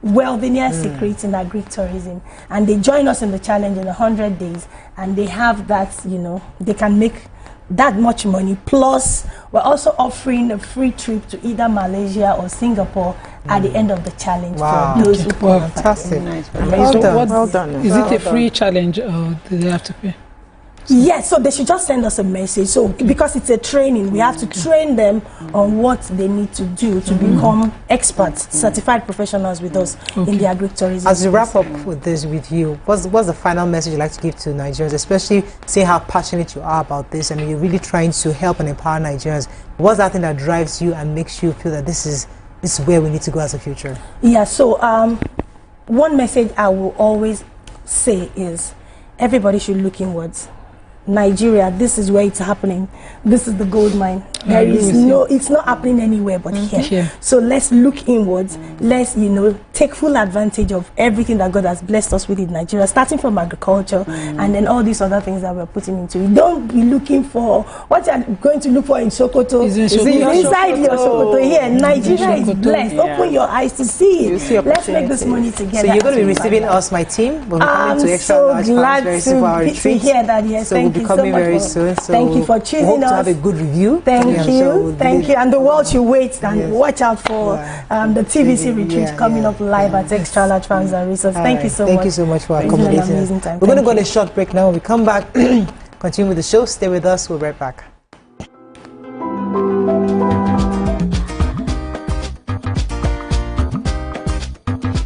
wealthier secrets in agri-tourism, and they join us in the challenge in 100 days, and they have that, you know, they can make that much money. Plus, we're also offering a free trip to either Malaysia or Singapore at the end of the challenge for those who qualify. Fantastic. Well done. Is it a free challenge or do they have to pay? Yes, so they should just send us a message. So because it's a training, we have to train them on what they need to do to become experts, certified professionals with us in the agri-tourism. As we wrap up with this with you, what's the final message you'd like to give to Nigerians, especially seeing how passionate you are about this and you're really trying to help and empower Nigerians? What's that thing that drives you and makes you feel that this is where we need to go as a future? Yeah, so one message I will always say is everybody should look inwards. Nigeria, this is where it's happening. This is the gold mine. There is it's not happening anywhere but here. So let's look inwards. Let's, take full advantage of everything that God has blessed us with in Nigeria, starting from agriculture and then all these other things that we're putting into it. Don't be looking for what you're going to look for in Sokoto. Is inside your Sokoto here. Nigeria is blessed. Open your eyes to see it. Let's make this money together. So you're going to be receiving us, my team. We'll be coming to Extra Large glad very soon for our retreat. To hear that. Yes, so we'll be coming very soon. So thank you for choosing us. Hope to have a good review. Thank you. Thank you. And the world should wait and watch out for the TVC retreat coming up live at Extra Large Farms and Resources. Thank you so much. Thank you so much for accommodating us. We're going to go on a short break now. When we come back, continue with the show. Stay with us. We'll be right back.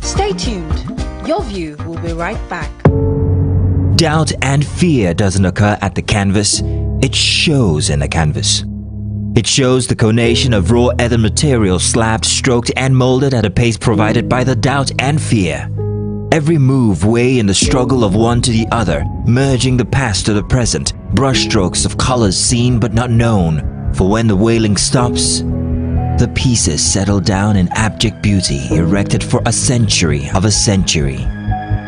Stay tuned. Your view will be right back. Doubt and fear doesn't occur at the canvas, it shows in the canvas. It shows the conation of raw earthen material slabbed, stroked and molded at a pace provided by the doubt and fear. Every move way in the struggle of one to the other, merging the past to the present, brushstrokes of colors seen but not known. For when the wailing stops, the pieces settle down in abject beauty erected for a century of a century.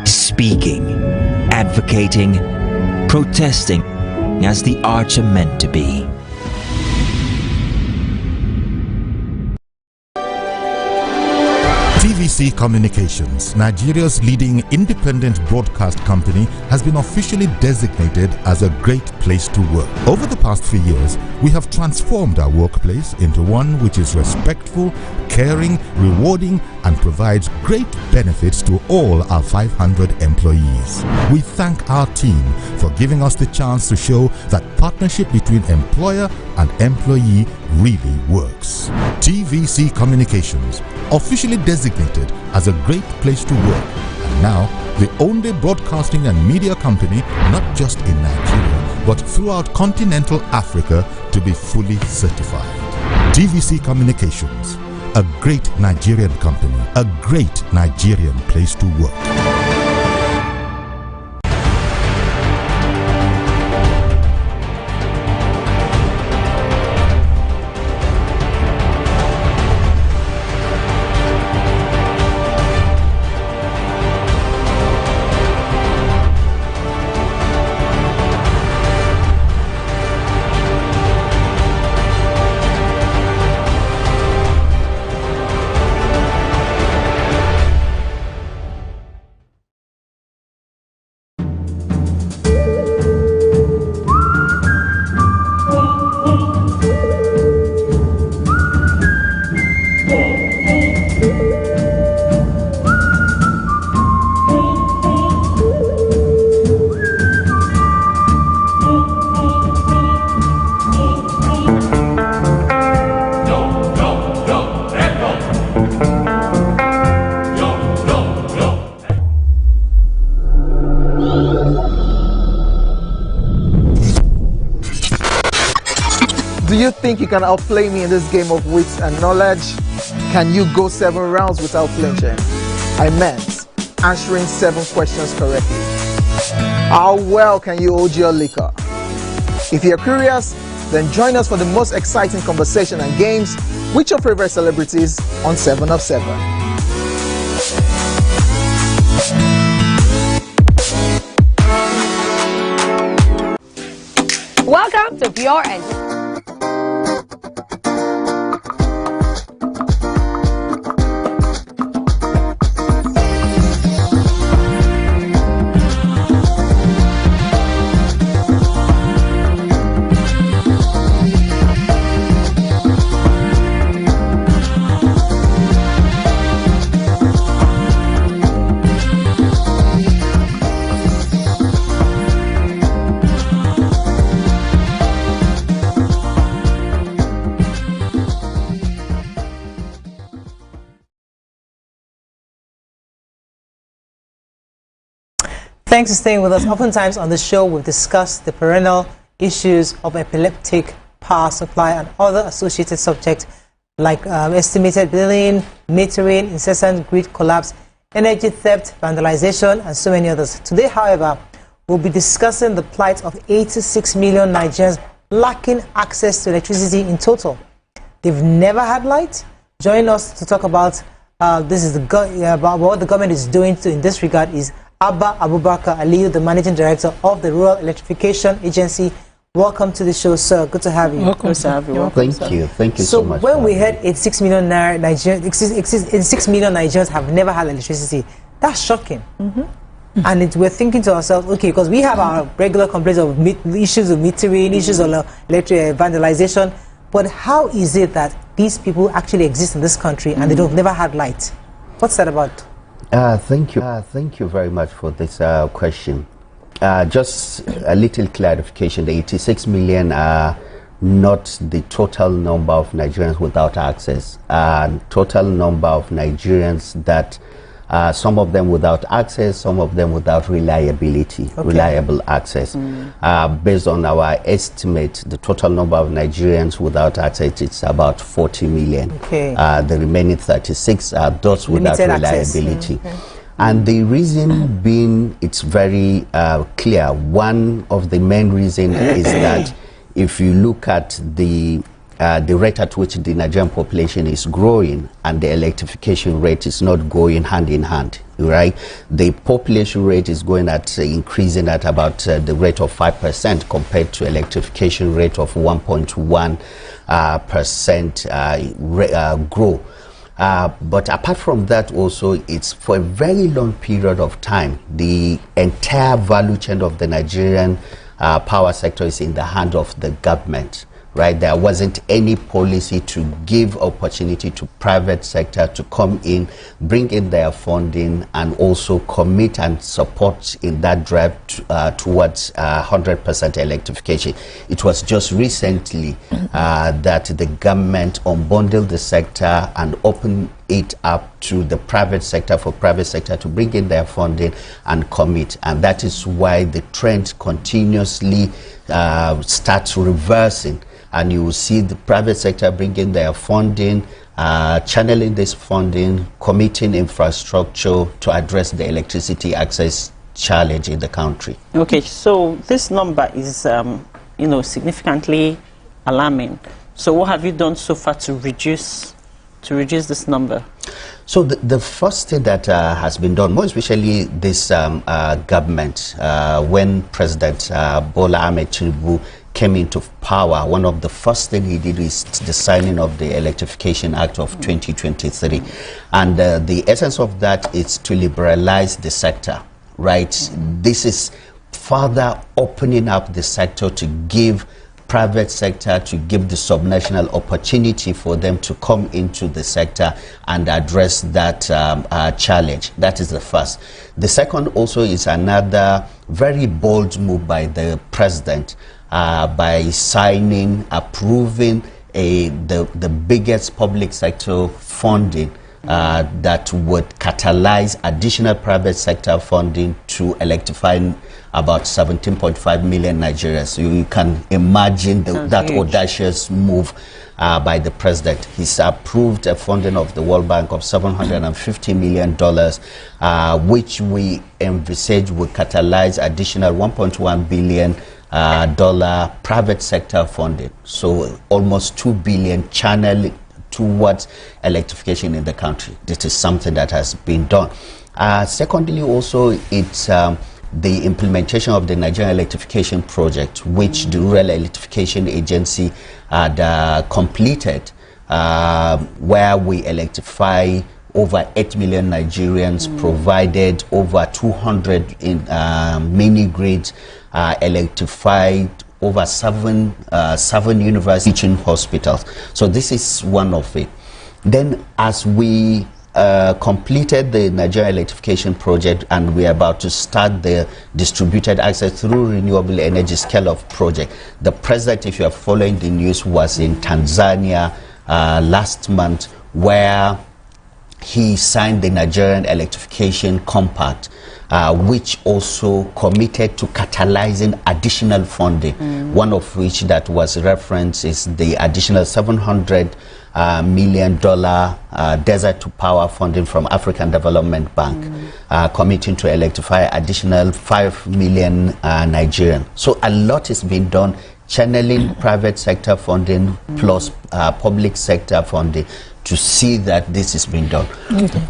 Speaking, advocating, protesting as the arts are meant to be. TVC Communications, Nigeria's leading independent broadcast company, has been officially designated as a great place to work. Over the past few years, we have transformed our workplace into one which is respectful, caring, rewarding, and provides great benefits to all our 500 employees. We thank our team for giving us the chance to show that partnership between employer and employee really works. TVC Communications, officially designated as a great place to work, and now the only broadcasting and media company not just in Nigeria but throughout continental Africa to be fully certified. TVC Communications, a great Nigerian company, a great Nigerian place to work. Do you think you can outplay me in this game of wits and knowledge? Can you go 7 rounds without flinching? I meant answering 7 questions correctly. How well can you hold your liquor? If you're curious, then join us for the most exciting conversation and games with your favorite celebrities on 7 of 7. Welcome to Pure Entertainment. Thanks for staying with us. Oftentimes on the show, we've discussed the perennial issues of epileptic power supply and other associated subjects like estimated billing, metering, incessant grid collapse, energy theft, vandalization, and so many others. Today, however, we'll be discussing the plight of 86 million Nigerians lacking access to electricity in total. They've never had light. Join us to talk about about what the government is doing in this regard is Abba Abubakar Aliyu, the Managing Director of the Rural Electrification Agency. Welcome to the show, sir. Good to have you. Welcome, sir. Thank you. Thank you so much. So when we heard 86 million Nigerians have never had electricity, that's shocking. And we're thinking to ourselves, okay, because we have our regular complaints of issues of metering, issues of electric vandalization, but how is it that these people actually exist in this country and they've never had light? What's that about? Thank you. Thank you very much for this question. Just a little clarification, the 86 million are not the total number of Nigerians without access. Total number of Nigerians that some of them without access, some of them without reliable access. Based on our estimate, the total number of Nigerians without access is about 40 million. The remaining 36 are those without reliability. And the reason being, it's very clear. One of the main reasons is that if you look at the rate at which the Nigerian population is growing and the electrification rate is not going hand in hand, right? The population rate is going at increasing at about the rate of 5% compared to electrification rate of 1.1% growth. But apart from that also, it's for a very long period of time, the entire value chain of the Nigerian power sector is in the hand of the government. Right, there wasn't any policy to give opportunity to private sector to come in, bring in their funding, and also commit and support in that drive towards 100% electrification. It was just recently that the government unbundled the sector and opened it up to the private sector for private sector to bring in their funding and commit, and that is why the trend continuously starts reversing. And you will see the private sector bringing their funding, channeling this funding, committing infrastructure to address the electricity access challenge in the country. Okay, so this number is, significantly alarming. So what have you done so far to reduce this number? So the first thing that has been done, more especially this government, when President Bola Ahmed Tinubu came into power, one of the first things he did is the signing of the Electrification Act of 2023. And the essence of that is to liberalize the sector, right? This is further opening up the sector to give private sector, to give the subnational opportunity for them to come into the sector and address that challenge. That is the first. The second also is another very bold move by the president, by signing, approving the biggest public sector funding that would catalyze additional private sector funding to electrify about 17.5 million Nigerians. So you can imagine that audacious move by the president. He's approved a funding of the World Bank of $750 million, which we envisage will catalyze additional $1.1 billion private sector funding. So almost 2 billion channeled towards electrification in the country. This is something that has been done. Secondly, also, it's the implementation of the Nigerian electrification project, which the Rural Electrification Agency had completed, where we electrify over 8 million Nigerians, provided over 200 mini grids, electrified over seven university teaching hospitals. So this is one of it. Then as we completed the Nigerian electrification project and we are about to start the distributed access through renewable energy scale-up project, the president, if you are following the news, was in Tanzania last month, where he signed the Nigerian Electrification Compact, which also committed to catalyzing additional funding. One of which that was referenced is the additional $700 million desert to power funding from African Development Bank, committing to electrify additional 5 million Nigerians. So a lot is being done, channeling private sector funding plus public sector funding to see that this is being done.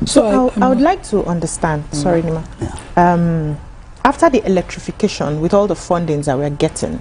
So I would like to understand, sorry Nima, after the electrification with all the fundings that we're getting,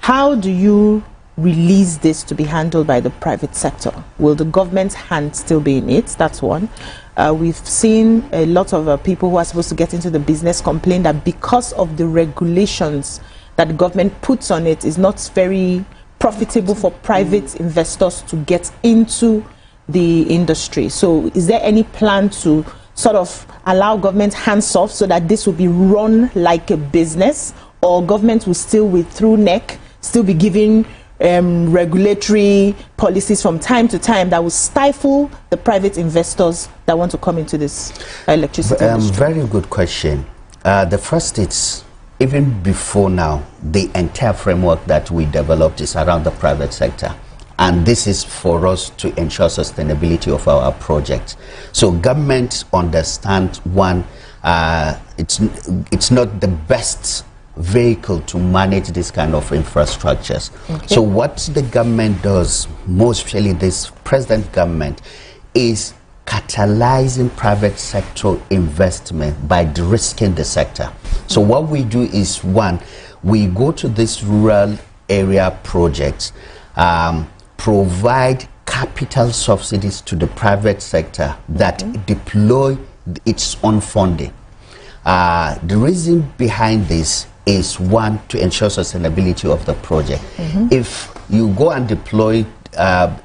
how do you release this to be handled by the private sector? Will the government's hand still be in it? That's one. We've seen a lot of people who are supposed to get into the business complain that because of the regulations that the government puts on it, is not very profitable for private investors to get into the industry. So is there any plan to sort of allow government hands off so that this will be run like a business, or government will still, through NEC, still be giving regulatory policies from time to time that will stifle the private investors that want to come into this electricity industry? Very good question. The first is, even before now, the entire framework that we developed is around the private sector. And this is for us to ensure sustainability of our projects. So government understands, one, it's not the best vehicle to manage this kind of infrastructures. So what the government does, mostly this present government, is catalyzing private sector investment by de-risking the sector. So what we do is, one, we go to this rural area projects, provide capital subsidies to the private sector that deploy its own funding. The reason behind this is, one, to ensure sustainability of the project. If you go and deploy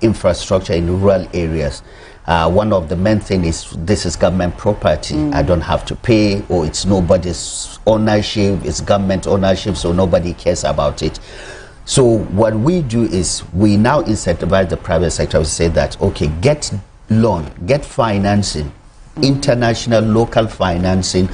infrastructure in rural areas, one of the main things is this is government property. I don't have to pay, or it's nobody's ownership, it's government ownership, so nobody cares about it. So what we do is we now incentivize the private sector to say that, okay, get loan, get financing, international, local financing,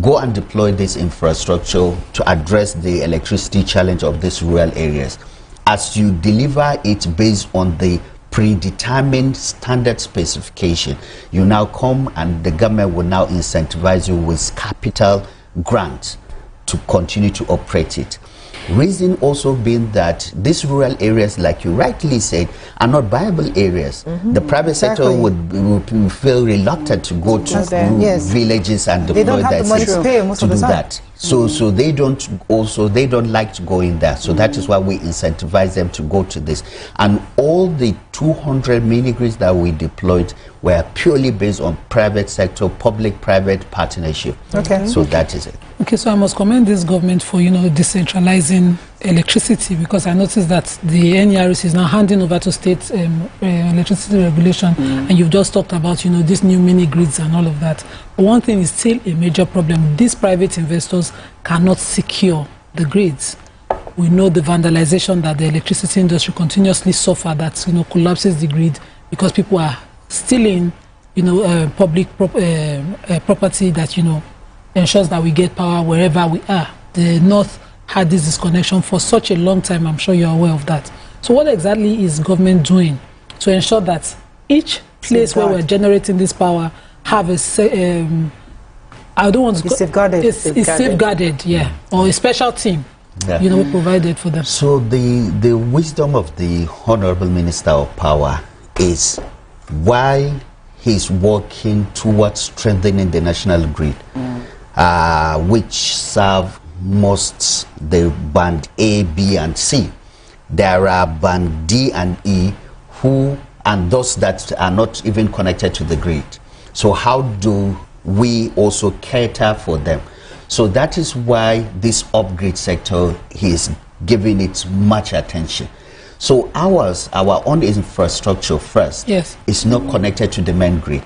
go and deploy this infrastructure to address the electricity challenge of these rural areas. As you deliver it based on the predetermined standard specification, you now come and the government will now incentivize you with capital grants to continue to operate it. Reason also being that these rural areas, like you rightly said, are not viable areas. The private sector would feel reluctant to go to villages and deploy that to do that. So they don't like to go in there. So that is why we incentivize them to go to this. And all the 200 mini-grids that we deployed were purely based on private sector, public-private partnership. So that is it. Okay, so I must commend this government for, decentralizing electricity, because I noticed that the NERC is now handing over to state electricity regulation, and you've just talked about, these new mini grids and all of that. But one thing is still a major problem. These private investors cannot secure the grids. We know the vandalization that the electricity industry continuously suffer, that collapses the grid because people are stealing, public property that ensures that we get power wherever we are. The North had this disconnection for such a long time. I'm sure you're aware of that. So what exactly is government doing to ensure that each place where we're generating this power have a I don't want to safeguarded. It's safeguarded, or a special team, provided for them. So the wisdom of the Honorable Minister of Power is, while he's working towards strengthening the national grid, which serve most the band A, B, and C. There are band D and E and those that are not even connected to the grid. So how do we also cater for them? So that is why this off-grid sector is giving it much attention. So our own infrastructure first is not connected to the main grid.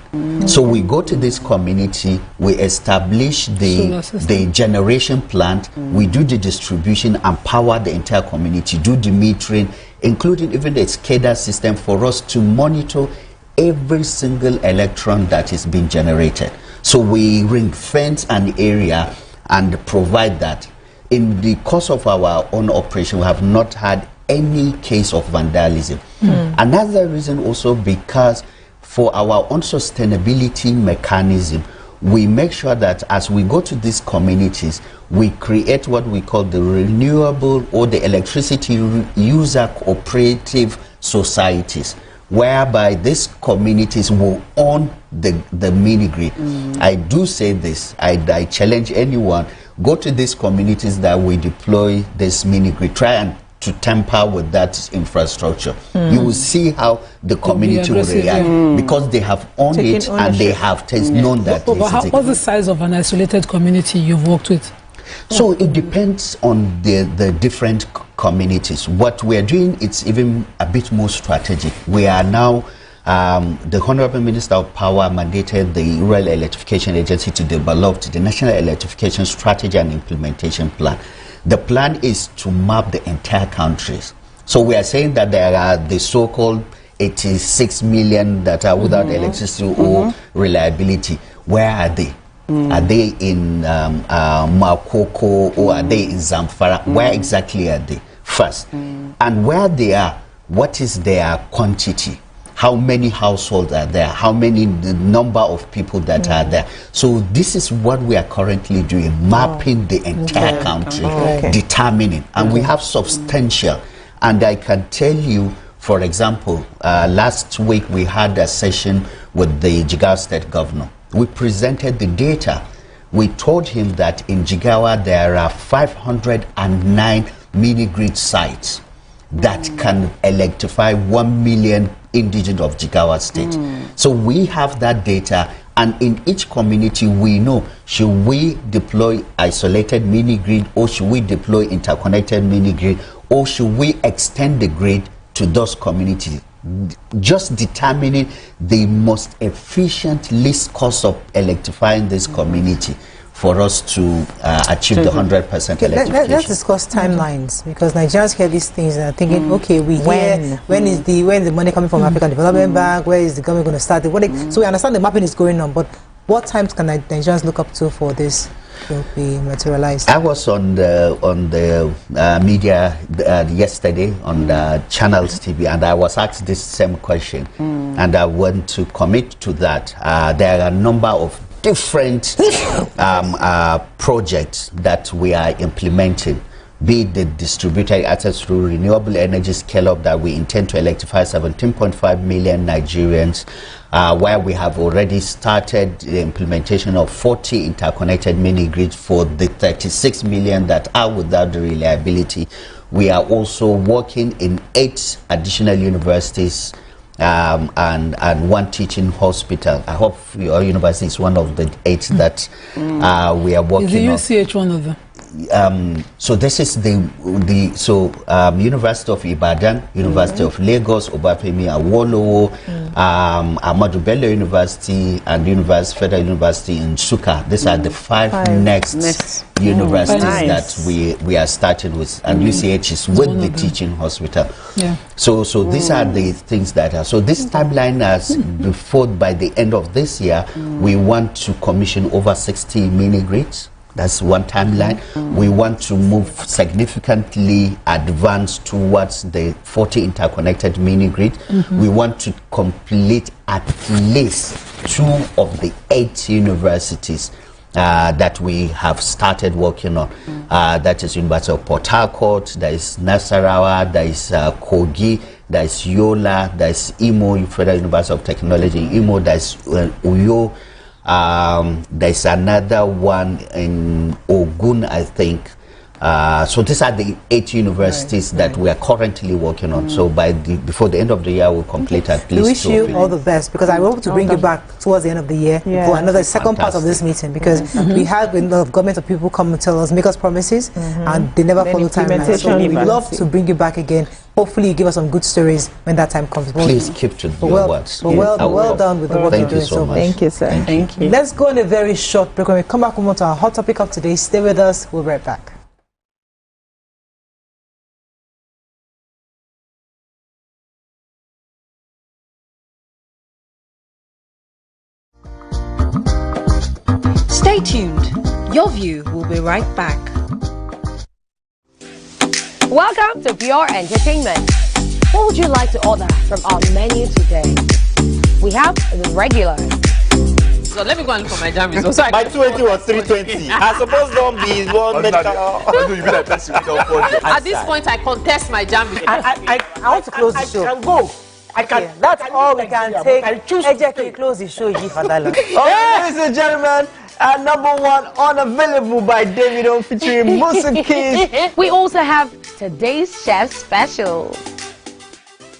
So we go to this community, we establish the generation plant, we do the distribution and power the entire community, do the metering, including even the SCADA system for us to monitor every single electron that is being generated. So we ring fence an area and provide that. In the course of our own operation, we have not had any case of vandalism. Another reason also because for our own sustainability mechanism, we make sure that as we go to these communities, we create what we call the renewable or the electricity user cooperative societies, whereby these communities will own the mini grid. I do say this, I challenge anyone, go to these communities that we deploy this mini grid, try and to tamper with that infrastructure. You will see how the community will react because they have owned it and they have known that. But what's the size of an isolated community you've worked with? So it depends on the different communities. What we are doing, it's even a bit more strategic. We are now, the Honorable Minister of Power mandated the Rural Electrification Agency to develop the National Electrification Strategy and Implementation Plan. The plan is to map the entire countries. So we are saying that there are the so-called 86 million that are without electricity or reliability. Where are they? Are they in Makoko or are they in Zamfara? Where exactly are they first? And where they are, what is their quantity? How many households are there? How many, the number of people that are there? So this is what we are currently doing, mapping the entire country, determining. And we have substantial. And I can tell you, for example, last week we had a session with the Jigawa State Governor. We presented the data. We told him that in Jigawa there are 509 mini-grid sites that can electrify 1 million indigenous of Jigawa State. So we have that data, and in each community we know, should we deploy isolated mini-grid or should we deploy interconnected mini-grid or should we extend the grid to those communities? Just determining the most efficient, least cost of electrifying this community for us to achieve the 100% electrification. Let's discuss timelines, because Nigerians hear these things and are thinking, okay, we hear when is the money coming from African Development Bank, where is the government going to start it? So we understand the mapping is going on, but what times can Nigerians look up to for this to be materialized? I was on the media yesterday on the Channels TV, and I was asked this same question, and I want to commit to that. There are a number of different projects that we are implementing, be it the distributed access through renewable energy scale-up that we intend to electrify 17.5 million Nigerians, where we have already started the implementation of 40 interconnected mini-grids for the 36 million that are without the reliability. We are also working in 8 additional universities and 1 teaching hospital. I hope your university is one of the 8 that we are working on. Is the UCH one of them? So this is University of Ibadan, University of Lagos, Obafemi Awolowo, Ahmadu Bello University, and Federal University in Nsukka. These are the 5 next universities that we are starting with, and UCH is with the teaching hospital. So these are the things that are. So this timeline has before, by the end of this year, we want to commission over 60 mini grids. That's one timeline. We want to move significantly advanced towards the 40 interconnected mini grid. We want to complete at least 2 of the 8 universities that we have started working on. That is University of Port Harcourt, there is Nasarawa, there is Kogi, there is Yola, there is Imo, Federal University of Technology in Imo, there is Uyo. There's another one in Ogun, I think. So these are the 8 universities that we are currently working on. So before the end of the year, we'll complete at least. We wish you all the best, because I hope to bring you back towards the end of the year for another second part of this meeting, because we have a lot of government of people come and tell us, make us promises, and they never follow timelines. So we'd love to bring you back again. Hopefully you give us some good stories when that time comes. Please keep to your words. Well done with the work you're doing so much. Thank you, sir. Thank you. Let's go on a very short break. When we come back, we'll move to our hot topic of today. Stay with us. We'll be right back. Stay tuned. Your view will be right back. Welcome to Pure Entertainment. What would you like to order from our menu today? We have the regular. So let me go and look for my jam results. My 20 was 320. I suppose don't be one medical. At this point, I contest my jam results. I want to close the show. I can go. I can. Okay, that's all we can take. Ejeki, close the show. Ladies and gentlemen, number one, Unavailable by Davido featuring Musa Keys. We also have today's chef special.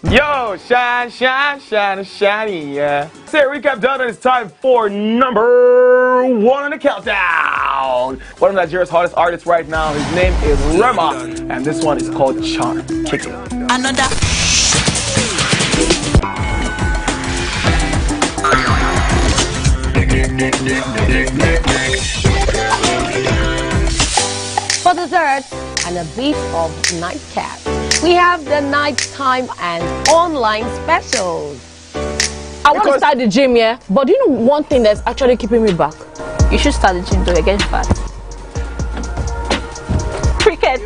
Yo, shine, shine, shine, shiny, yeah. Say recap done, and it's time for number one on the countdown. One of Nigeria's hottest artists right now, his name is Rema, and this one is called Charm. Kick it. Another. For dessert and a bit of nightcap, we have the nighttime and online specials. I want to start the gym, yeah? But do you know one thing that's actually keeping me back? You should start the gym to get fat. Cricket.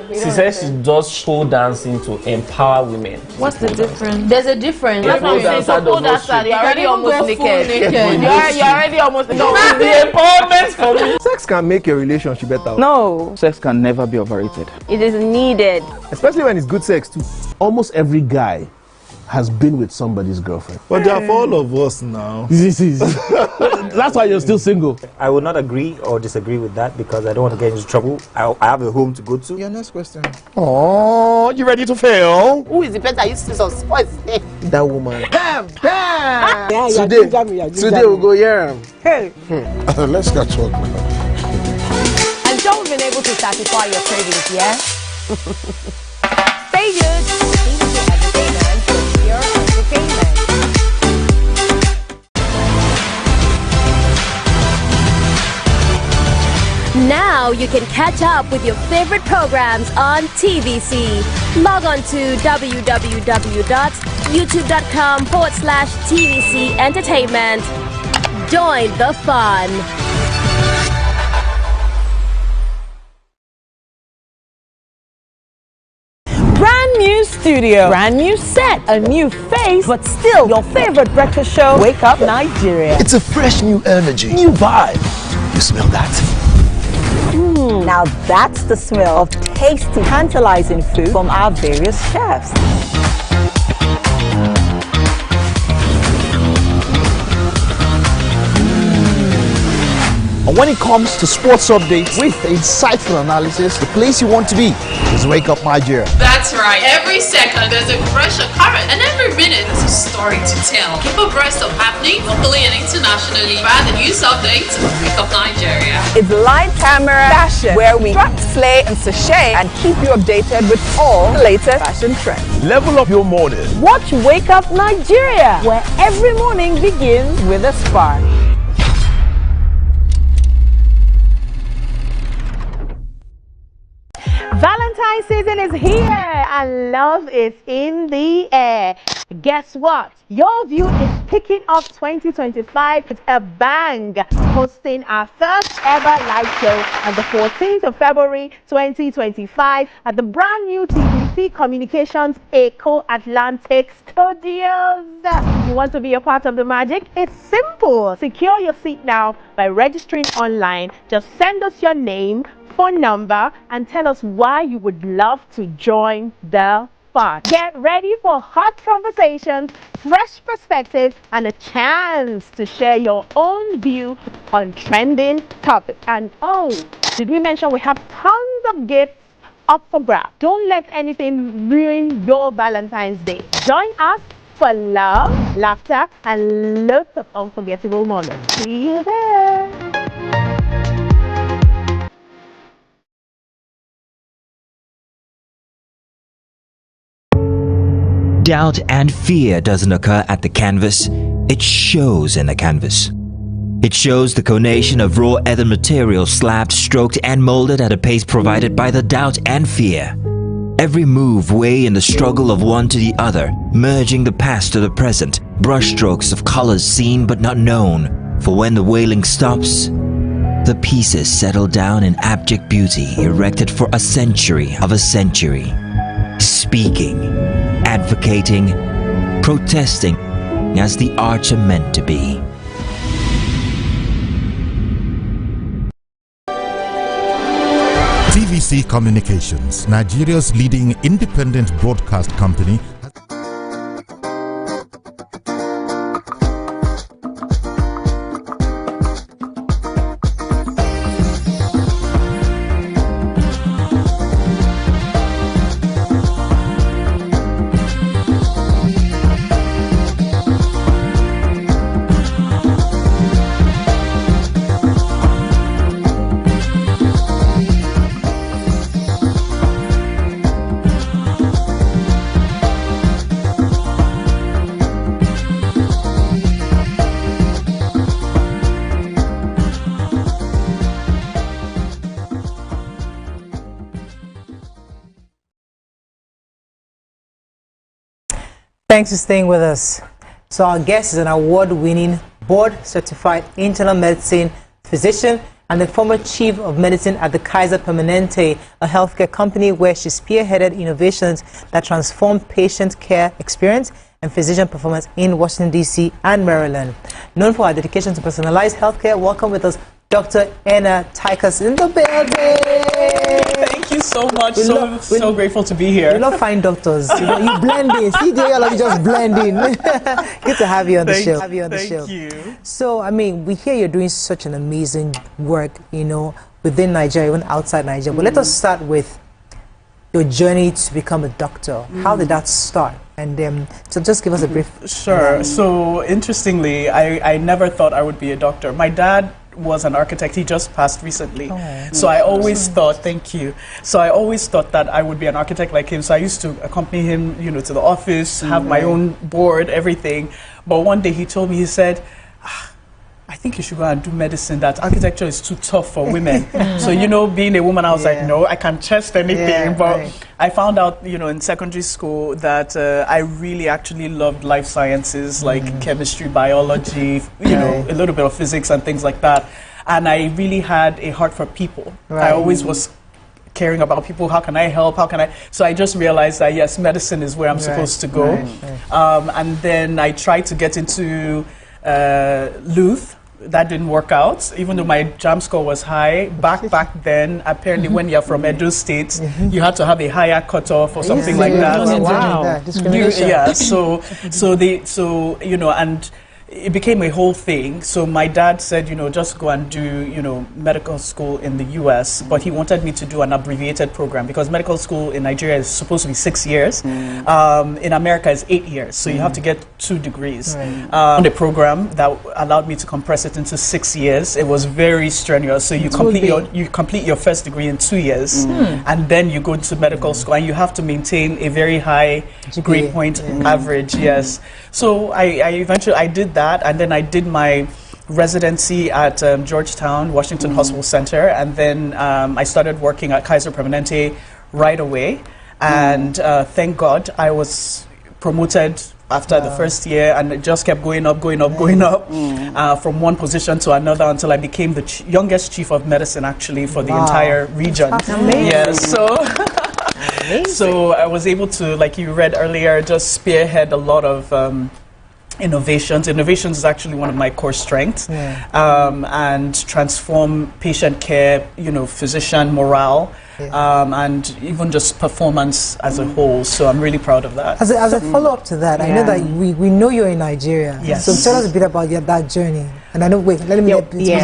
She says she does pole dancing to empower women. What's the difference? There's a difference. That's what I'm saying. So pole dancer, you're already almost naked. You're already almost naked. No, the empowerment for me. Sex can make a relationship better. No. Sex can never be overrated. It is needed. Especially when it's good sex too. Almost every guy has been with somebody's girlfriend. But they are for all of us now. That's why you're still single. I would not agree or disagree with that because I don't want to get into trouble. I have a home to go to. Your next question. Oh, you ready to fail? Who is the person that used to some sports? That woman. Damn! Today we'll go here. Hey. Let's get talk now. I'm sure we've been able to satisfy your cravings, yeah? Stay good. Entertainment for Pure Entertainment. Now you can catch up with your favorite programs on TVC. Log on to www.youtube.com/TVC Entertainment. Join the fun. Brand new studio, brand new set, a new face, but still your favorite breakfast show, Wake Up Nigeria. It's a fresh new energy, new vibe. You smell that? Now that's the smell of tasty, tantalizing food from our various chefs. And when it comes to sports updates with insightful analysis, the place you want to be is Wake Up Nigeria. That's right. Every second there's a fresh occurrence, and every minute there's a story to tell. Keep abreast of happening locally and internationally via the news updates of Wake Up Nigeria. It's live camera fashion, where we strut, slay, and sashay, and keep you updated with all the latest fashion trends. Level up your morning. Watch Wake Up Nigeria, where every morning begins with a spark. Valentine's season is here and love is in the air. Guess what? Your View is kicking off 2025 with a bang, hosting our first ever live show on the 14th of February 2025 at the brand new TVC Communications Eco Atlantic Studios. You want to be a part of the magic? It's simple. Secure your seat now by registering online. Just send us your name, phone number, and tell us why you would love to join the fun. Get ready for hot conversations, fresh perspectives, and a chance to share your own view on trending topics. And oh, did we mention we have tons of gifts up for grabs? Don't let anything ruin your Valentine's Day. Join us for love, laughter, and lots of unforgettable moments. See you there. Doubt and fear doesn't occur at the canvas, it shows in the canvas. It shows the conation of raw earthen material slabbed, stroked and molded at a pace provided by the doubt and fear. Every move weigh in the struggle of one to the other, merging the past to the present, brushstrokes of colors seen but not known, For when the wailing stops, the pieces settle down in abject beauty erected for a century of a century. Speaking, advocating, protesting as the arts are meant to be. TVC Communications, Nigeria's leading independent broadcast company. Thanks for staying with us. So our guest is an award-winning, board-certified internal medicine physician and the former chief of medicine at the Kaiser Permanente, a healthcare company where she spearheaded innovations that transformed patient care experience and physician performance in Washington, D.C. and Maryland. Known for her dedication to personalized healthcare, welcome with us Dr. Anna Tykas in the building. Thank you so much. So grateful to be here. We love fine doctors. You blend in. See, they all of you just blend in. Good to have you on the show. Thank you. So, I mean, we hear you're doing such an amazing work, you know, within Nigeria, even outside Nigeria. But let us start with your journey to become a doctor. How did that start? And so just give us a brief. Sure. So, interestingly, I never thought I would be a doctor. My dad was an architect. He just passed recently. So I always thought, thank you. So I always thought that I would be an architect like him. So I used to accompany him, you know, to the office, have my own board, everything. But one day he told me, he said, I think you should go and do medicine. That architecture is too tough for women. So, you know, being a woman, I was like, no, I can test anything. But I found out, you know, in secondary school that I really actually loved life sciences, like chemistry, biology, you know, a little bit of physics and things like that. And I really had a heart for people. I always was caring about people. How can I help? How can I? So I just realized that, yes, medicine is where I'm supposed to go. And then I tried to get into Luth. That didn't work out, even though my JAM score was high. Back then, apparently when you're from Edo State, you had to have a higher cutoff or something like that. Wow. Discrimination. Yeah, so you know, and it became a whole thing. So my dad said, you know, just go and do, you know, medical school in the US, but he wanted me to do an abbreviated program because medical school in Nigeria is supposed to be 6 years. In America is 8 years, so you have to get 2 degrees. The program that allowed me to compress it into 6 years. It was very strenuous. So you complete your first degree in 2 years, and then you go to medical school, and you have to maintain a very high grade point average. Yes. So I eventually did that, and then I did my residency at Georgetown Washington Hospital Center, and then I started working at Kaiser Permanente right away, and thank God I was promoted after the first year, and it just kept going up from one position to another until I became the youngest chief of medicine actually for the entire region. Yes, so I was able to, like you read earlier, just spearhead a lot of innovations. Innovations is actually one of my core strengths, and transform patient care, you know, physician morale, and even just performance as a whole. So I'm really proud of that. As a follow-up to that, I know that we know you're in Nigeria. Yes. So tell us a bit about that journey. And I know, wait, let me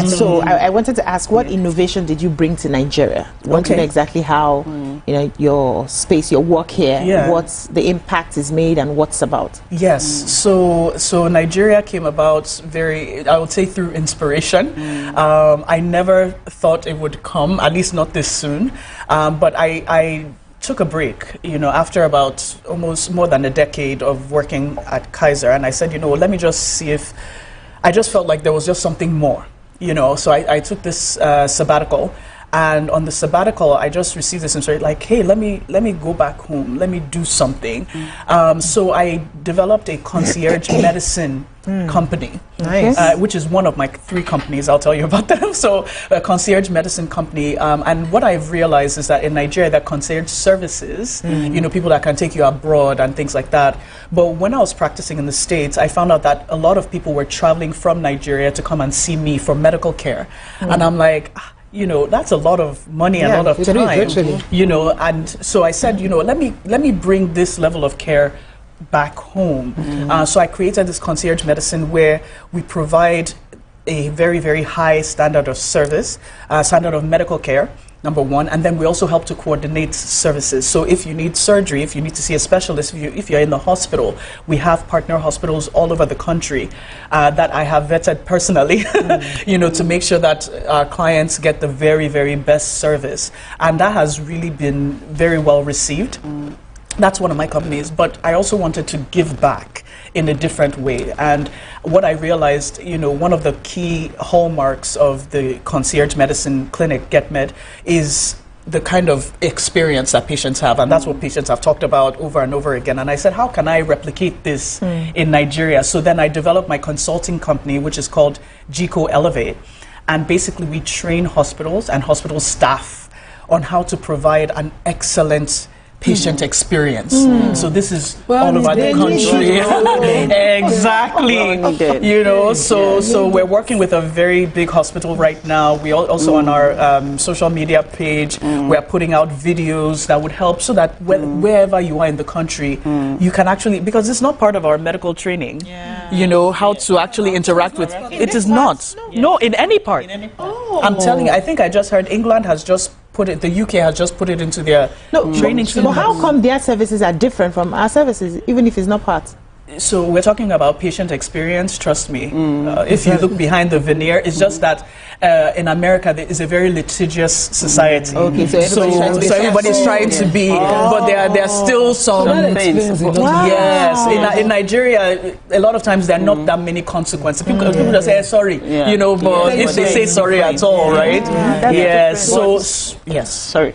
So I wanted to ask, what innovation did you bring to Nigeria? I want to know exactly how, you know, your space, your work here, what's the impact is made and what's about. Yes. So Nigeria came about I would say through inspiration. I never thought it would come, at least not this soon. But I took a break, you know, after about almost more than a decade of working at Kaiser, and I said, you know, let me just see if I just felt like there was just something more, you know. So I took this sabbatical, And on the sabbatical, I just received this insight, like, hey, let me go back home. Let me do something. So I developed a concierge medicine company, which is one of my 3 companies. I'll tell you about them. So a concierge medicine company. And what I've realized is that in Nigeria, there are concierge services, you know, people that can take you abroad and things like that. But when I was practicing in the States, I found out that a lot of people were traveling from Nigeria to come and see me for medical care. And I'm like, you know, that's a lot of money and a lot of time, you know. And so I said, you know, let me bring this level of care back home. So I created this concierge medicine where we provide a very, very high standard of service, standard of medical care, number 1, and then we also help to coordinate services. So if you need surgery, if you need to see a specialist, if you're in the hospital, we have partner hospitals all over the country that I have vetted personally, you know, to make sure that our clients get the very, very best service. And that has really been very well received. That's one of my companies, but I also wanted to give back in a different way. And what I realized, you know, one of the key hallmarks of the concierge medicine clinic, GetMed, is the kind of experience that patients have. And that's what patients have talked about over and over again. And I said, how can I replicate this in Nigeria? So then I developed my consulting company, which is called GCO Elevate. And basically we train hospitals and hospital staff on how to provide an excellent patient experience. So this is all over the country. Exactly. You know, so we're working with a very big hospital right now. We also on our social media page, we're putting out videos that would help so that wherever you are in the country, you can actually, because it's not part of our medical training, you know, how to actually interact with, it is not. No, in any part. I'm telling you, I think I just heard England has just put it, the UK has just put it into their training. But how come their services are different from our services, even if it's not part? So we're talking about patient experience, trust me. If you look behind the veneer, it's just that in America there is a very litigious society. Okay, so everybody's trying to be, but there are still some things. Yes, in Nigeria, a lot of times there are not that many consequences. People just say sorry, you know, but if they say sorry at all, right? Yes. So yes. Sorry.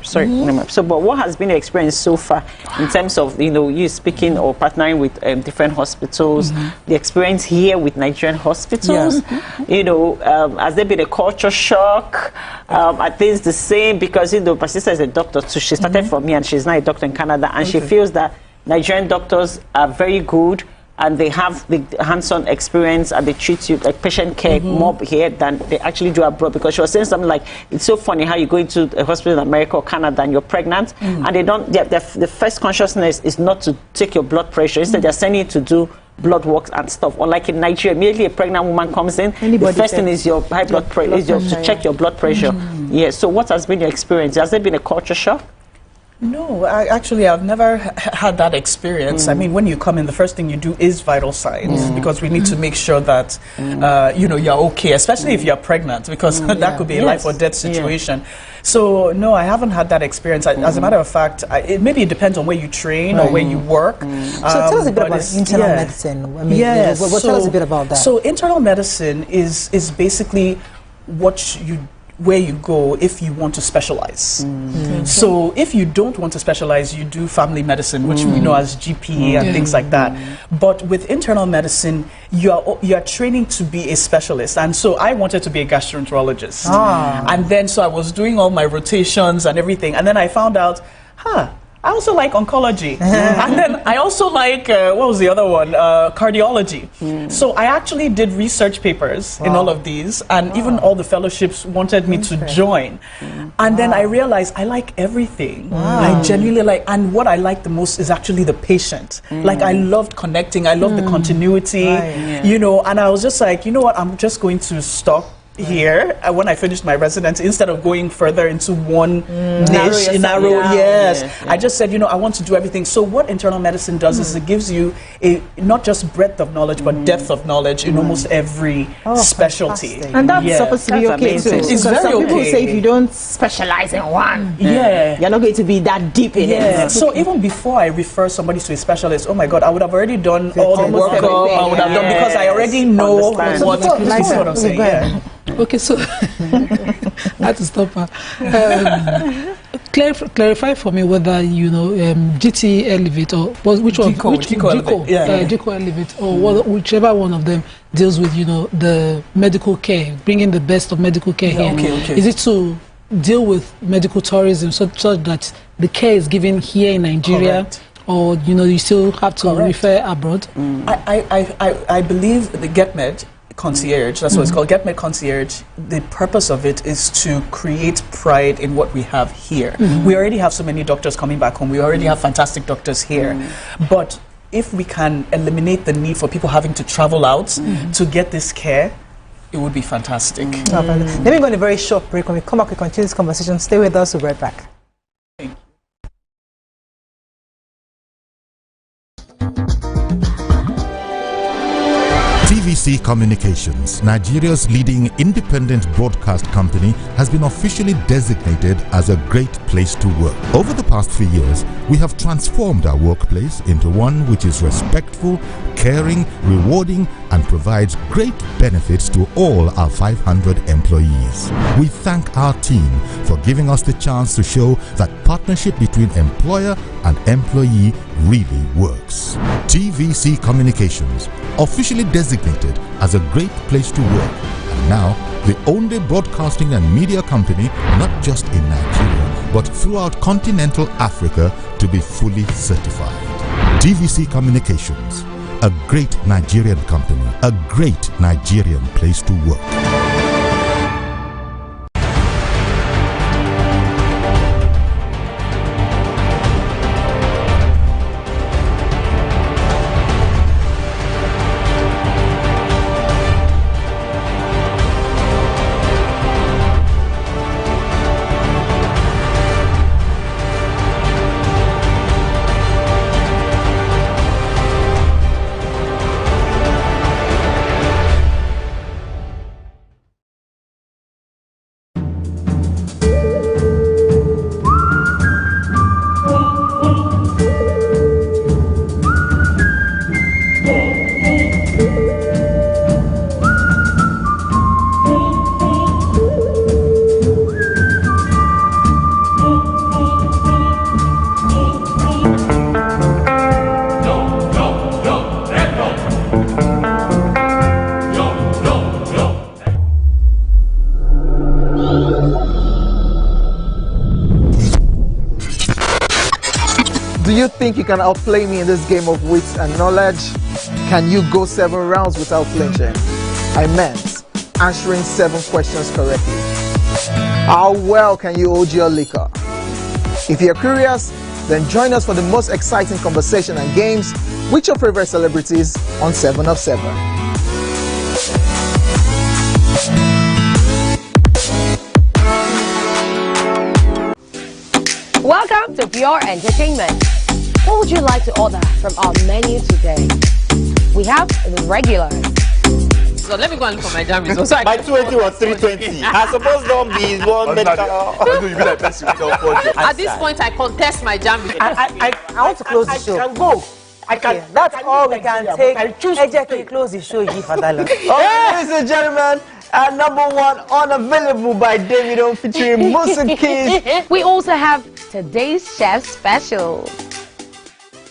So, but what has been your experience so far in terms of, you know, you speaking or partnering with different hospitals, the experience here with Nigerian hospitals, you know, has there been a culture shock? Are things the same? Because, you know, my sister is a doctor, so she started from me and she's now a doctor in Canada, and she feels that Nigerian doctors are very good and they have the hands-on experience and they treat you like patient care more here than they actually do abroad. Because she was saying something like, it's so funny how you go into a hospital in America or Canada and you're pregnant and they don't, the first consciousness is not to take your blood pressure. Instead, they're sending you to do blood works and stuff. Or like in Nigeria, immediately a pregnant woman comes in, the first thing is your high blood pressure, to check your blood pressure. So what has been your experience? Has there been a culture shock? No, actually, I've never had that experience. I mean, when you come in, the first thing you do is vital signs because we need to make sure that, you know, you're okay, especially if you're pregnant, because that could be a life or death situation. So, no, I haven't had that experience. As a matter of fact, maybe it depends on where you train or where you work. So tell us a bit about internal medicine. I mean, tell us a bit about that. So internal medicine is basically where you go if you want to specialize. So if you don't want to specialize, you do family medicine, which we know as GP and things like that. But with internal medicine, you are training to be a specialist. And so I wanted to be a gastroenterologist. And then so I was doing all my rotations and everything. And then I found out, I also like oncology. And then I also like, what was the other one? Cardiology. So I actually did research papers in all of these, and even all the fellowships wanted me to join. And then I realized I like everything. I genuinely like, and what I like the most is actually the patient. Like I loved connecting, I loved the continuity, you know, and I was just like, you know what, I'm just going to stop here when I finished my residency, instead of going further into one niche, I just said, you know, I want to do everything. So what internal medicine does is it gives you not just breadth of knowledge, but depth of knowledge in almost every specialty. Fantastic. And that's supposed to be okay too. It's very some people okay. say if you don't specialize in one, you're not going to be that deep in it. So even before I refer somebody to a specialist, oh my God, I would have already done all the workup. I would have done, because I already know what I'm saying. Okay, so I had to stop her. Clarify for me whether GT Elevate or which one? GECO Elevate or whichever one of them deals with the medical care, bringing the best of medical care here. Okay. Is it to deal with medical tourism so that the care is given here in Nigeria? Correct. Or you still have to refer abroad? I believe the GetMed concierge, that's what it's called, GetMed concierge, the purpose of it is to create pride in what we have here. We already have so many doctors coming back home. We already have fantastic doctors here. But if we can eliminate the need for people having to travel out to get this care, it would be fantastic. Let me go on a very short break. When we come back, we continue this conversation. Stay with us. We'll be right back. TVC Communications, Nigeria's leading independent broadcast company, has been officially designated as a great place to work. Over the past few years, we have transformed our workplace into one which is respectful, caring, rewarding, and provides great benefits to all our 500 employees. We thank our team for giving us the chance to show that partnership between employer and employee really works. TVC Communications, officially designated as a great place to work, and now the only broadcasting and media company not just in Nigeria but throughout continental Africa to be fully certified. TVC Communications, a great Nigerian company, a great Nigerian place to work. Do you think you can outplay me in this game of wits and knowledge? Can you go 7 rounds without flinching? I meant answering 7 questions correctly. How well can you hold your liquor? If you're curious, then join us for the most exciting conversation and games with your favorite celebrities on 7 of 7. Welcome to Pure Entertainment. What would you like to order from our menu today? We have the regulars. So let me go and look for my jam results. My 280 was 320. I suppose don't be one medical. At this point, I contest my jam results. I want to close the show. I can go. I can. Okay, that's all we can take. I choose to close the show. Ladies and gentlemen, number 1 unavailable by Davido featuring Musa Keys. We also have today's chef special.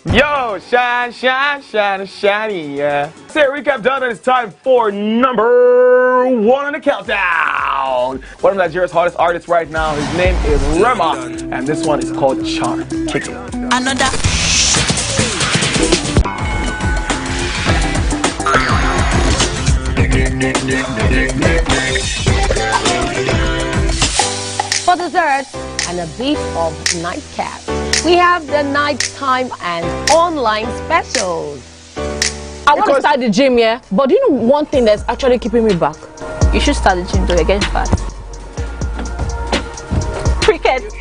Yo, shine, shine, shine, shiny, yeah. Say recap done, and it's time for number 1 on the countdown. One of Nigeria's hottest artists right now, his name is Rema, and this one is called Charm. Kick it. Another. For dessert and a bit of nightcap, we have the nighttime and online specials. I want to start the gym, yeah, but do you know one thing that's actually keeping me back? You should start the gym though, you're getting fat. Cricket.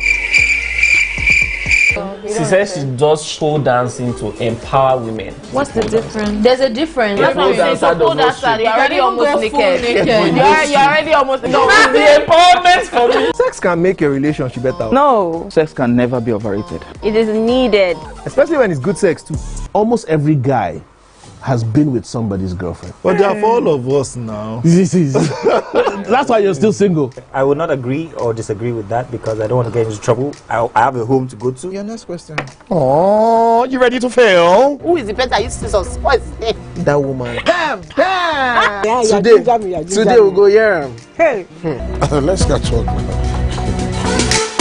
She says she does show dancing to empower women. What's the difference? There's a difference. That's what I'm saying. So pole dancer, you're already almost naked. You're already almost naked. No, it's the empowerment for me. Sex can make a relationship better. No. Sex can never be overrated. It is needed. Especially when it's good sex too. Almost every guy has been with somebody's girlfriend? But they are for all of us now. That's why you're still single. I would not agree or disagree with that because I don't want to get into trouble. I have a home to go to. Your next question. Oh, you ready to fail? Who is the person that used to suspect? That woman. Damn! Yeah, Today we'll go here. Hey. Let's get talk now.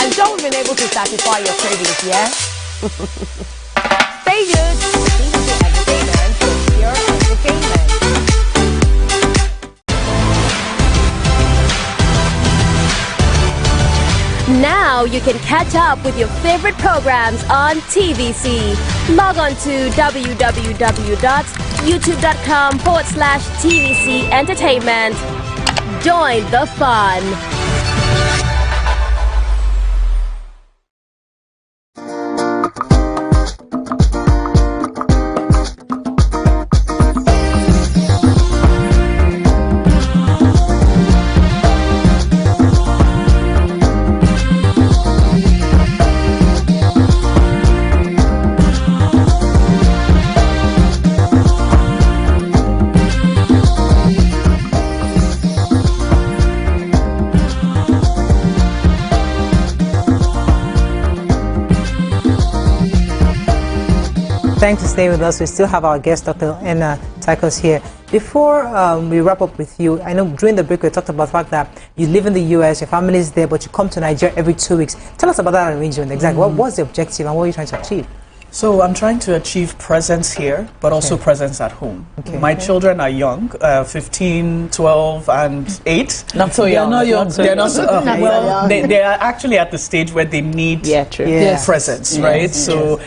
And so we've been able to satisfy your cravings, yeah? Stay good. TVC Entertainment for pure entertainment. Now you can catch up with your favorite programs on TVC. Log on to www.youtube.com/TVC Entertainment. Join the fun. Thanks for staying with us. We still have our guest, Dr. Enna Tychus, here. Before we wrap up with you, I know during the break we talked about the fact that you live in the US, your family is there, but you come to Nigeria every 2 weeks. Tell us about that arrangement exactly. What's the objective and what are you trying to achieve? So I'm trying to achieve presence here, but also presence at home. Okay. My children are young, 15, 12, and 8. Not so young. They're not young. They're not so, well, they are actually at the stage where they need presence, right? So,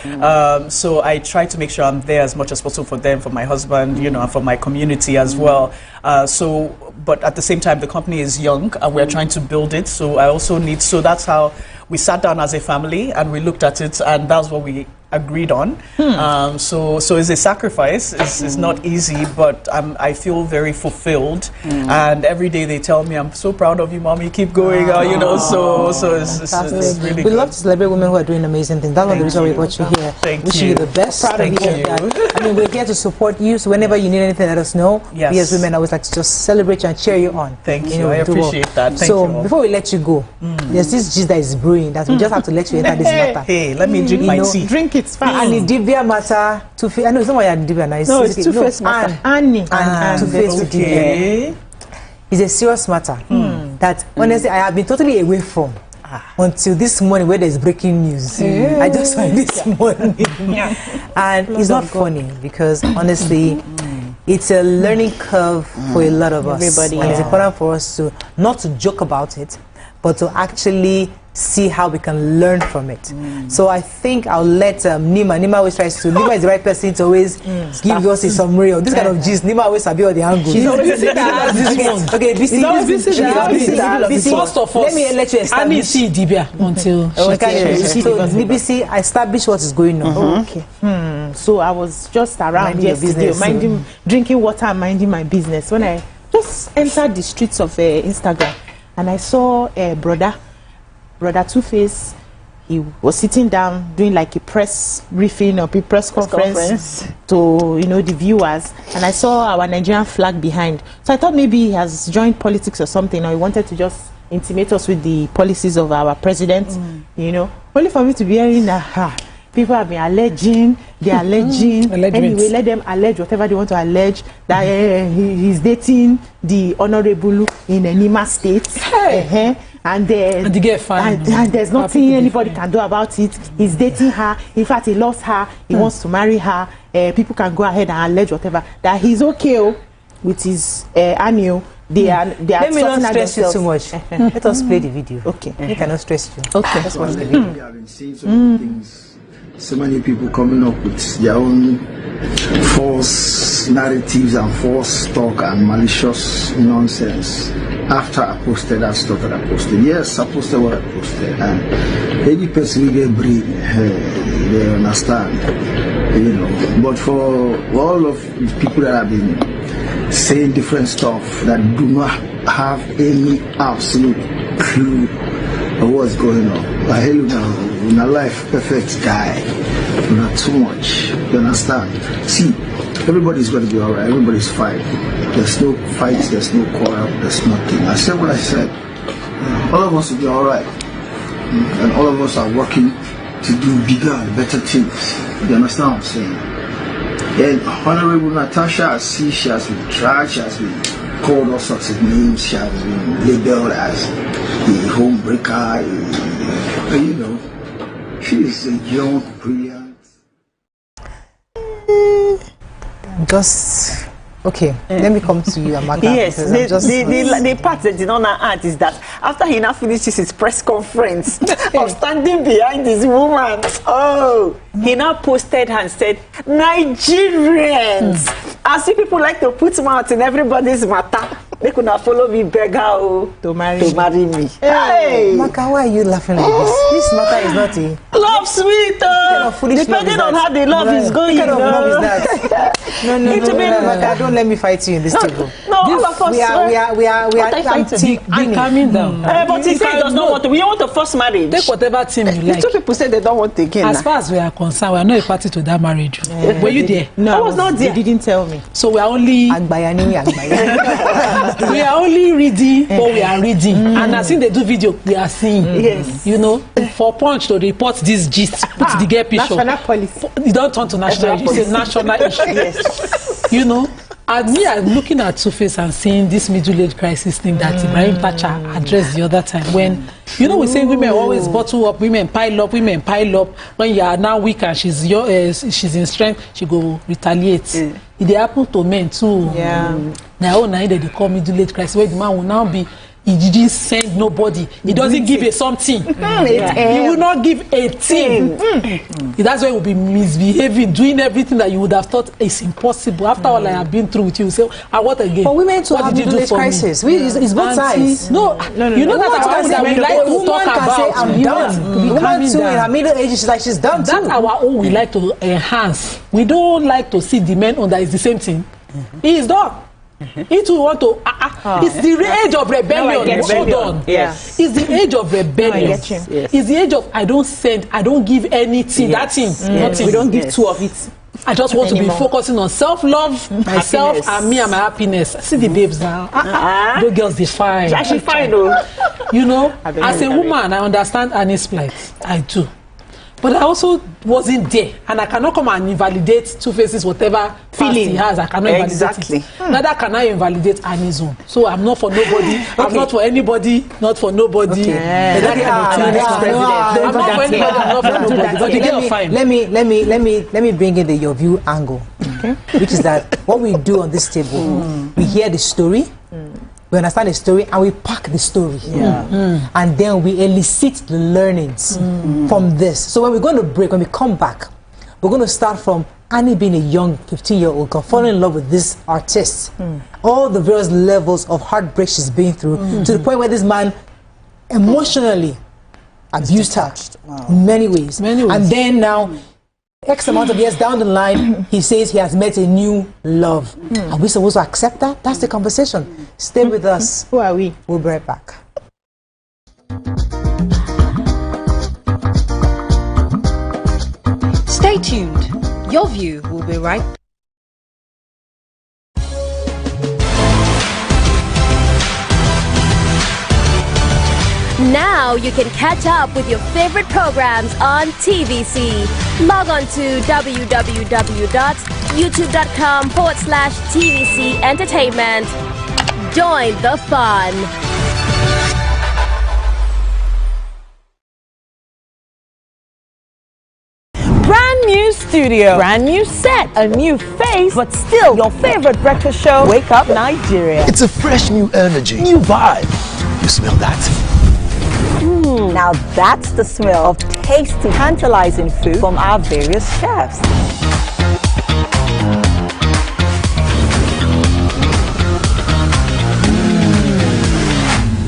so I try to make sure I'm there as much as possible for them, for my husband, you know, and for my community as well. But at the same time, the company is young, and we're trying to build it. So I also need. So that's how we sat down as a family and we looked at it, and that's what we agreed on. So it's a sacrifice. It's not easy, but I feel very fulfilled. And every day they tell me, "I'm so proud of you, mommy. Keep going." You know, so it's really. We love to celebrate women who are doing amazing things. That's one of the reasons we got you here. Wish you the best. Thank you. I mean, we're here to support you. So whenever you need anything, let us know. Yes. We as women always like to just celebrate you and cheer you on. Thank you. I appreciate that. Thank so you. Before we let you go, there's this gist that is brewing that we just have to let you enter this matter. Hey, let me drink my tea. Drink it fast. And the Divya matter, Two-Face. I know it's not why you're Divya now. No, it's Two-Face matter. Annie. Two-Face with Divya. It's a serious matter that honestly I have been totally away from until this morning where there's breaking news. I just find this morning. And it's not funny because honestly it's a learning curve for a lot of us. Everybody, and it's important for us to not to joke about it, but to actually see how we can learn from it. So I think I'll let Nima. Nima always tries to. Nima is the right person to always give us a summary of this kind of gist. Nima always sabi all the angles. She's always busy. Okay, busy. First of all, let me let you establish. See Dibia until so BBC establish what is going on. Okay. So I was just around yesterday, drinking water and minding my business when I just entered the streets of Instagram, and I saw a brother Two-Face. He was sitting down doing like a press briefing or a press conference to the viewers, and I saw our Nigerian flag behind. So I thought maybe he has joined politics or something, or he wanted to just intimate us with the policies of our president. Only for me to be hearing that people have been alleging, they're alleging. Anyway, let them allege whatever they want to allege. That he's dating the honorable in Nima State. And they get fined. And there's nothing anybody can do about it. He's dating her. In fact, he loves her. He wants to marry her. People can go ahead and allege whatever. That he's okay with his annual. They are Let me not stress you too much. Let us play the video. Okay. We cannot stress you. Okay. Let's watch the video. We have been seeing some things. So many people coming up with their own false narratives and false talk and malicious nonsense. After I posted that stuff that I posted, yes, I posted what I posted, and any person will get brain, they understand, But for all of the people that have been saying different stuff that do not have any absolute clue of what's going on, I hell now. In a life perfect guy, not too much. You understand? See, everybody's going to be all right. Everybody's fine. There's no fights. There's no quarrel. There's nothing. I said what I said. All of us will be all right, and all of us are working to do bigger and better things. You understand what I'm saying? And Honorable Natasha, I see she has been tried. She has been called all sorts of names. She has been labeled as the homebreaker. You know, she is a young, brilliant. Just okay. Let me come to you, Amaka. Yes, the part that did not add is that after he now finishes his press conference of standing behind this woman, he now posted and said, Nigerians, I see people like to put mouth in everybody's matter. They could not follow me, beggar to marry me. Hey, Maka, why are you laughing like this? This matter is not a love, sweet. Depending on how the love is going. What kind of love is that? No, Maka, don't let me fight you in this table. No, all of us. We are calming down. But he said he does not want to. We don't want to force marriage. Take whatever team you like. Two people said they don't want again. As far as we are concerned, we are not a party to that marriage. Were you there? No, I was not there. They didn't tell me. So we are only. We are only reading what we are reading, and as soon they do video, we are seeing. Yes, you know, for Punch to report this gist, put the girl picture. National policy. You don't turn to national. It's a national issue. Yes, you know. And me, I'm looking at Two-Face and seeing this middle-age crisis thing that Ibrahim Thatcher addressed the other time. When, you know, we say women always bottle up, women pile up, women pile up. When you are now weak and she's in strength, she go retaliate. It happen to men too. Now they call middle-age crisis, where the man will now be. He didn't send nobody. He doesn't give a something. He will not give a thing. That's why he will be misbehaving, doing everything that you would have thought is impossible. After all I have been through with you, you say, what again? For women to have middle-age crisis, it's both sides. No. You know that we like to talk about. Say, I'm done. The woman too in her middle age, she's like, she's done too. That's our own we like to enhance. We don't like to see the men on that is the same thing. He is done. It will want to. It's the age of rebellion. Hold on. Yes. It's the age of rebellion. Yes. It's the age of I don't send. I don't give anything. That thing. Nothing. We don't give two of it. I just want to be focusing on self-love, myself, and me and my happiness. See the babes now. Those girls, they fine. She's actually fine though. You know, as a woman, I understand Annie's plight. I do. But I also wasn't there, and I cannot come and invalidate Two-Face's whatever feeling he has. I cannot invalidate it. Neither can I invalidate Annie's own. So I'm not for nobody. I'm not for anybody. Not for nobody. I'm not for anybody. I'm not for nobody. But the girl fine. Let me bring in the your view angle, which is that what we do on this table, we hear the story. We understand the story and we pack the story. And then we elicit the learnings from this. So when we're going to break, when we come back, we're going to start from Annie being a young 15-year-old girl, falling in love with this artist. All the various levels of heartbreak she's been through, to the point where this man emotionally abused her in many ways. And then now, X amount of years down the line, he says he has met a new love. Are we supposed to accept that? That's the conversation. Stay with us. Who are we? We'll be right back. Stay tuned. Your view will be right back. Now you can catch up with your favorite programs on TVC. Log on to www.youtube.com/TVC Entertainment. Join the fun. Brand new studio, brand new set, a new face, but still your favorite breakfast show, Wake Up Nigeria. It's a fresh new energy, new vibe. You smell that? Now that's the smell of tasty, tantalizing food from our various chefs.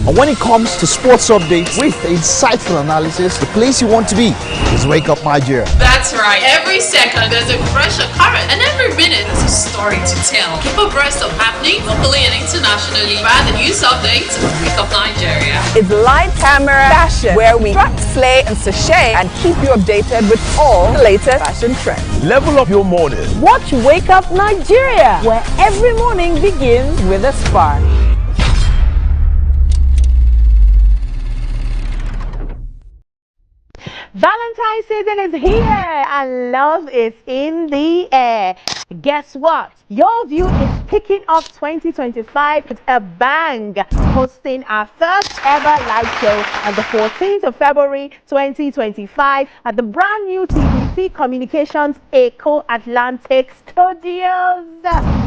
And when it comes to sports updates with insightful analysis, the place you want to be is Wake Up Nigeria. That's right. Every second there's a fresh occurrence, and every minute there's a story to tell. Keep abreast of happening locally and internationally via the news updates of Wake Up Nigeria. It's light, camera, fashion, where we strut, slay, and sashay, and keep you updated with all the latest fashion trends. Level up your morning. Watch Wake Up Nigeria, where every morning begins with a spark. Valentine's season is here and love is in the air. Guess what? Your View is kicking off 2025 with a bang, hosting our first ever live show on the 14th of February 2025 at the brand new TVC Communications Eco Atlantic Studios.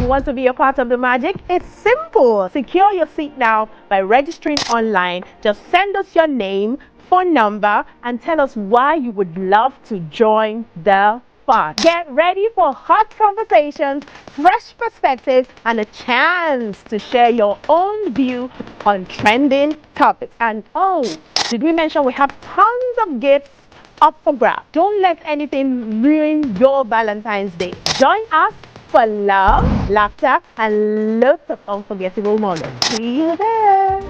You want to be a part of the magic? It's simple. Secure your seat now by registering online. Just send us your name, phone number, and tell us why you would love to join the fun. Get ready for hot conversations, fresh perspectives, and a chance to share your own view on trending topics. And oh, did we mention we have tons of gifts up for grabs? Don't let anything ruin your Valentine's Day. Join us for love, laughter, and lots of unforgettable moments. See you there.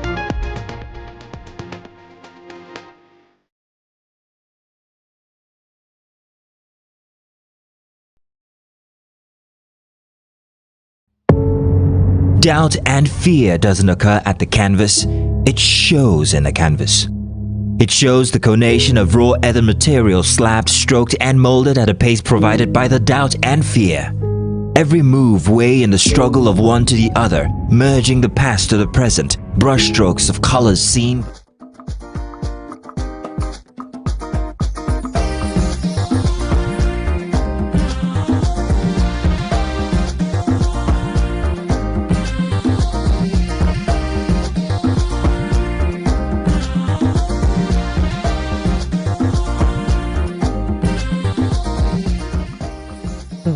Doubt and fear doesn't occur at the canvas, it shows in the canvas. It shows the conation of raw ether material slabbed, stroked and molded at a pace provided by the doubt and fear. Every move weigh in the struggle of one to the other, merging the past to the present, brushstrokes of colors seen.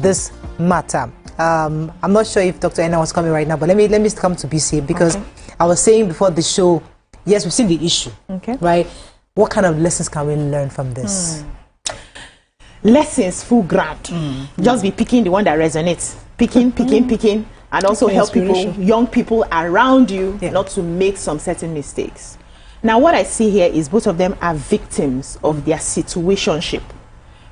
This matter. I'm not sure if Dr. Enna was coming right now, but let me come to BC because I was saying before the show, yes, we've seen the issue, right? What kind of lessons can we learn from this? Lessons full ground. Just be picking the one that resonates. Picking, and also help people, young people around you, not to make some certain mistakes. Now, what I see here is both of them are victims of their situationship.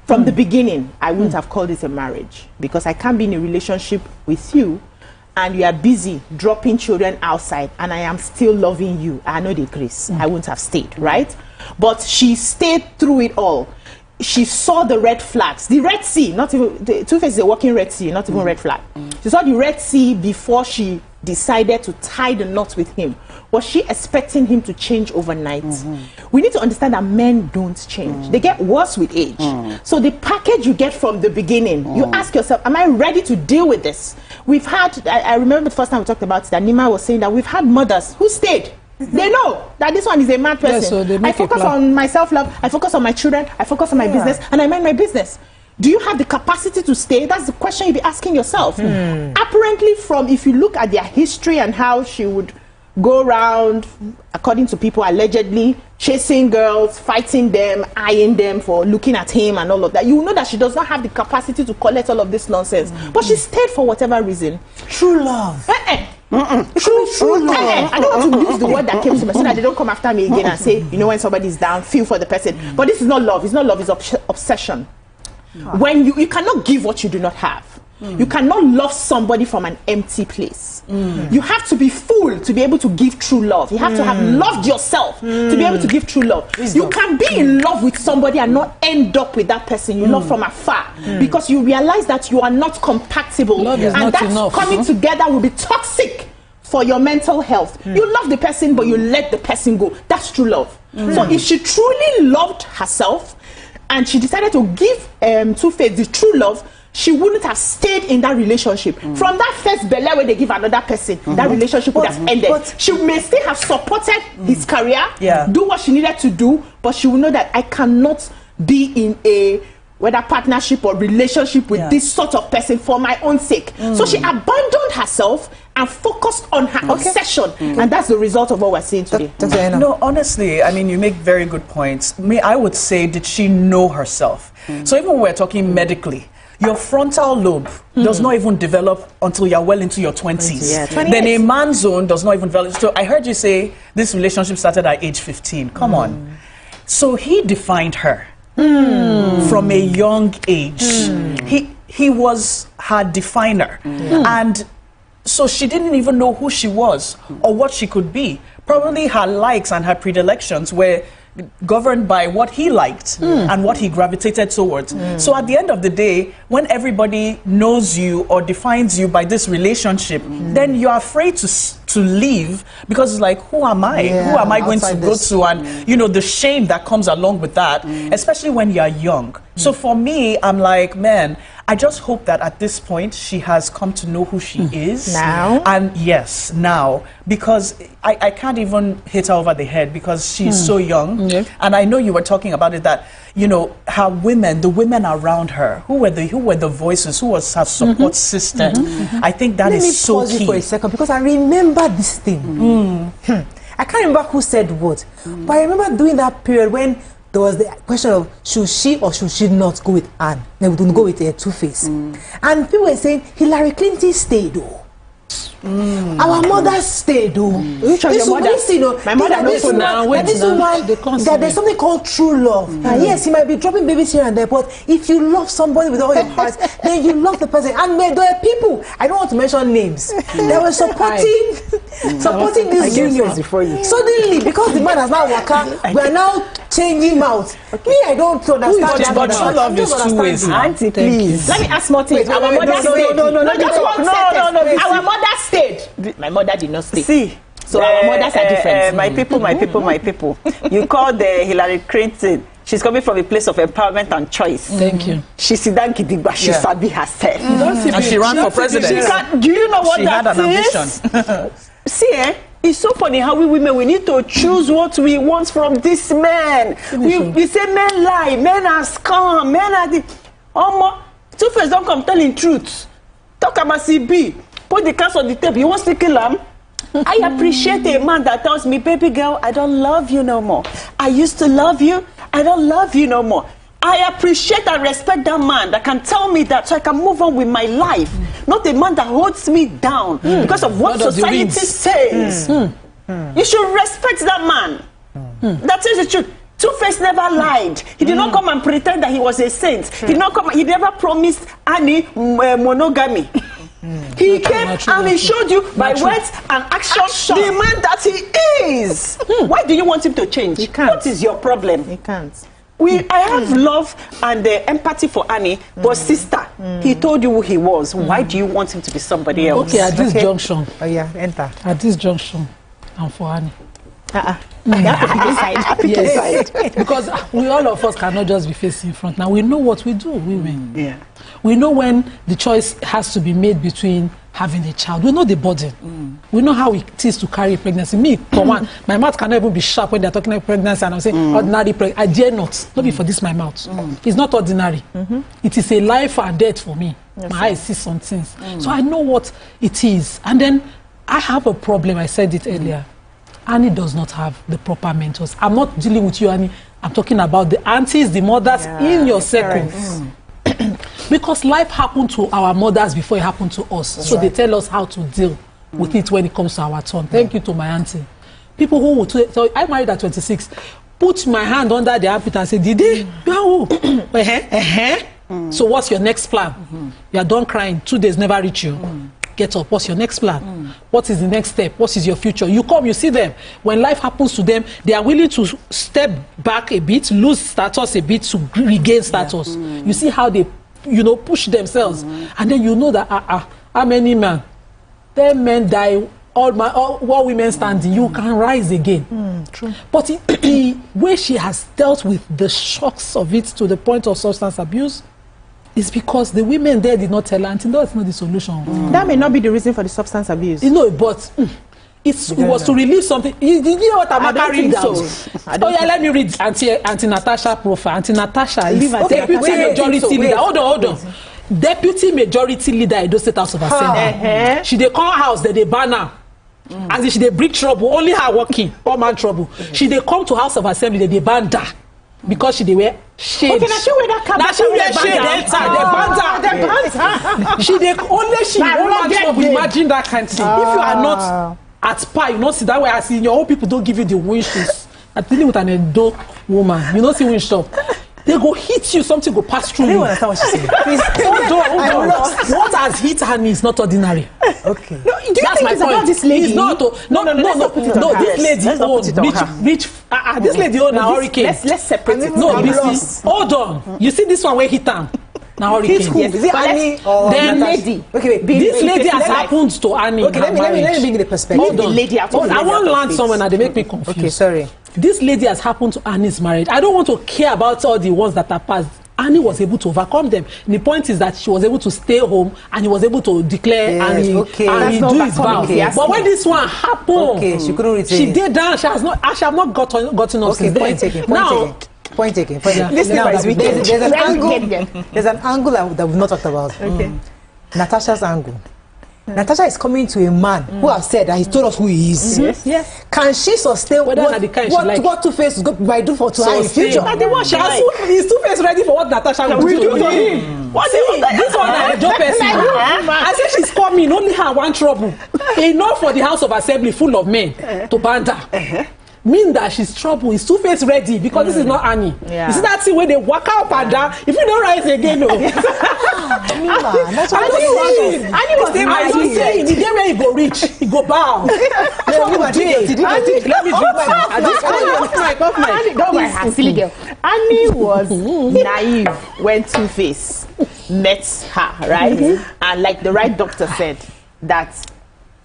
From the beginning, I wouldn't have called it a marriage because I can't be in a relationship with you and you are busy dropping children outside and I am still loving you. I know the grace. I wouldn't have stayed, right? But she stayed through it all. She saw the red flags, the Red Sea, not even, the Two-Face is a walking Red Sea, not even red flag. She saw the Red Sea before she decided to tie the knot with him. Was she expecting him to change overnight? We need to understand that men don't change. They get worse with age. So the package you get from the beginning, you ask yourself, am I ready to deal with this? We've had, I remember the first time we talked about it, that Nima was saying that we've had mothers who stayed. They know that this one is a mad person. So they make I focus on my self-love, I focus on my children, I focus on my business, and I mind my business. Do you have the capacity to stay? That's the question you'll be asking yourself. Apparently from, if you look at their history and how she would go around, according to people, allegedly chasing girls, fighting them, eyeing them for looking at him and all of that, you know that she does not have the capacity to collect all of this nonsense. But she stayed for whatever reason. True love. True love. I don't want to use the word that came to me so that they don't come after me again and say, you know, when somebody's down, feel for the person. But this is not love. It's not love. It's obsession. When you cannot give what you do not have. You cannot love somebody from an empty place. You have to be full to be able to give true love. You have to have loved yourself to be able to give true love. You can be in love with somebody and not end up with that person you love from afar because you realize that you are not compatible. Love is and not that enough. coming together will be toxic for your mental health. You love the person, but you let the person go. That's true love. So if she truly loved herself and she decided to give Two-Face the true love, she wouldn't have stayed in that relationship. From that first belle where they give another person, that relationship would have ended. She may still have supported his career, do what she needed to do, but she will know that I cannot be in a whether partnership or relationship with this sort of person for my own sake. So she abandoned herself and focused on her obsession. And that's the result of what we're seeing today. No, honestly, I mean, you make very good points. I would say, did she know herself? So even when we're talking medically, your frontal lobe does not even develop until you're well into your 20s. Yeah, then a man's zone does not even develop. So I heard you say this relationship started at age 15. Come on. So he defined her from a young age. He was her definer. And so she didn't even know who she was or what she could be. Probably her likes and her predilections were governed by what he liked and what he gravitated towards. So at the end of the day, when everybody knows you or defines you by this relationship, then you're afraid to leave because it's like, who am I? Who am I going to go to? And, you know, the shame that comes along with that, especially when you're young. So for me, I'm like, man, I just hope that at this point she has come to know who she is. Now? And yes, now. Because I can't even hit her over the head because she's so young. And I know you were talking about it that, you know, her women, the women around her, who were the voices, who was her support system. I think that is so key. Let me pause you for a second because I remember this thing. I can't remember who said what, but I remember during that period when there was the question of should she or should she not go with Anne? They wouldn't go with Two-Face. And people were saying Hillary Clinton stayed though. Our mothers stayed though. Which of your mothers? My mother knows now. That there's something called true love. Yes, he might be dropping babies here and there, but if you love somebody with all your heart, then you love the person. And there were people, I don't want to mention names, they were supporting this union. Suddenly, because the man has now worked out, we are now changing him out. Me, I don't understand that. But true love is two ways. Auntie, please. Let me ask more things. Our mother stayed. No. Our mother stayed. My mother did not stay. See. So our mothers are different. My people. You called Hillary Clinton. She's coming from a place of empowerment and choice. Thank you. She's Sidan Kidigba. She sabi herself. And she ran for president. Do you know what that is? She had an ambition. See, it's so funny how we women, we need to choose what we want from this man. We say men lie, men are scum, men are the... Two-Face don't come telling truth. Talk about CB. Put the cards on the table. You want to kill him? I appreciate a man that tells me, baby girl, I don't love you no more. I used to love you. I don't love you no more. I appreciate and respect that man that can tell me that so I can move on with my life. Not a man that holds me down because of what society says. You should respect that man. That is the truth. Two-Face never lied. He did not come and pretend that he was a saint. He never promised Annie monogamy. He came and he showed you by words and action the man that he is. Why do you want him to change? What is your problem? He can't. I have love and empathy for Annie, but sister, he told you who he was. Why do you want him to be somebody else? Okay, at this junction. Oh yeah, enter. At this junction, I'm for Annie. Yes. Because all of us cannot just be facing front. Now we know what we do, women. We know when the choice has to be made between having a child. We know the burden. We know how it is to carry a pregnancy. Me, for one, my mouth cannot even be sharp when they're talking about pregnancy and I'm saying ordinary pregnancy. I dare not. Not be for this my mouth. It's not ordinary. It is a life or death for me. My eyes see some things. So I know what it is. And then I have a problem. I said it earlier. Annie does not have the proper mentors. I'm not dealing with you, Annie. I'm talking about the aunties, the mothers in your circles. Because life happened to our mothers before it happened to us. So they tell us how to deal with it when it comes to our turn. Thank you to my auntie. People who would so I married at 26. Put my hand under the armpit and say, Didi, so what's your next plan? You are done crying. 2 days never reach you. Get up. What's your next plan? What is the next step? What is your future? You come, you see them. When life happens to them, they are willing to step back a bit, lose status a bit to regain status. You see how they, push themselves. And then you know that, how many men? 10 men die, all women standing. You can rise again. True. But the way she has dealt with the shocks of it to the point of substance abuse, it's because the women there did not tell her, Auntie, that's not the solution. That may not be the reason for the substance abuse. But it was to relieve something. You know what I'm reading out? Let me read Auntie Natasha profile. Auntie Natasha is deputy majority leader. Hold on. deputy majority leader in Edo State House of Assembly. She dey come house, they ban her. As if she dey bring trouble, only her working, all man trouble. She dey come to House of Assembly, they ban her because she dey wear shade. Okay, now she wear that cap. Now she wear shade enter. She dey only she all man trouble. Imagine that kind of thing. If you are not at par, you know, see that way. I see your own people don't give you the wind shoes. I'm dealing with an Edo woman. You know, see wind shop. They go hit you, something go pass through you. I don't understand what she's saying. Hold on. What has hit her is not ordinary. Okay. No, do you think it's about this lady? It's not. No. This lady own this lady own a hurricane. Let's separate it. No, hold on. You see this one where hit her? Now hurricane. Yes. Is it Annie or then lady? Okay, wait. This lady has happened to Annie. Okay, let me bring the perspective. Hold on. I want to land somewhere now. They make me confused. Okay, sorry. This lady has happened to Annie's marriage. I don't want to care about all the ones that are past. Annie was able to overcome them. And the point is that she was able to stay home and he was able to declare and he do his vow. But when this one happened, she couldn't retain. She did that. She have not gotten up since then. Point taken. There's an angle that we've not talked about. Okay. Natasha's angle. Natasha is coming to a man who has said that he told us who he is. Yes. Can she sustain what Two-Face might do for her in the future? Is Two-Face ready for what Natasha will do to him? This one is a job person. I said she's coming, only her one trouble. Enough for the House of Assembly full of men to ban her. Mean that she's trouble. Is Two-Face ready? Because this is not Annie. You see that thing where they walk out and down. If you don't rise again, no. That's what I'm just saying. The day where he go reach, he go bow. Let me do Annie was naive when Two-Face met her, right? And like the right doctor said, that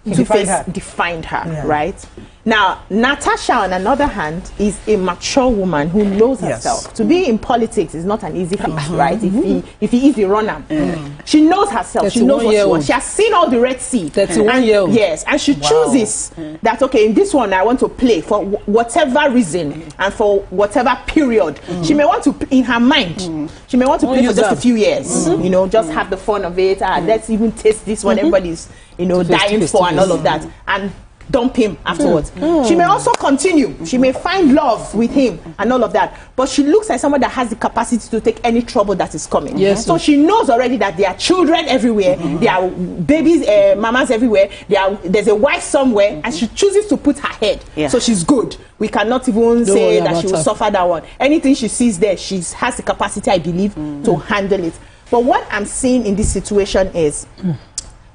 Two-Face defined her, right? Now, Natasha, on another hand, is a mature woman who knows herself. To be in politics is not an easy feat, right? If he is a runner. She knows herself. She knows what she wants. She has seen all the Red Sea. 31-year-old. Yes, and she chooses that, okay, in this one, I want to play for whatever reason and for whatever period. She may want to, in her mind, she may want to play for just a few years. You know, just have the fun of it. Let's even taste this one. Everybody's, you know, dying for and all of that. And dump him afterwards. She may also continue. She may find love with him and all of that. But she looks like someone that has the capacity to take any trouble that is coming. So she knows already that there are children everywhere. There are babies, mamas everywhere. There's a wife somewhere. And she chooses to put her head. So she's good. We cannot even say that she will suffer that one. Anything she sees there, she has the capacity, I believe, to handle it. But what I'm seeing in this situation is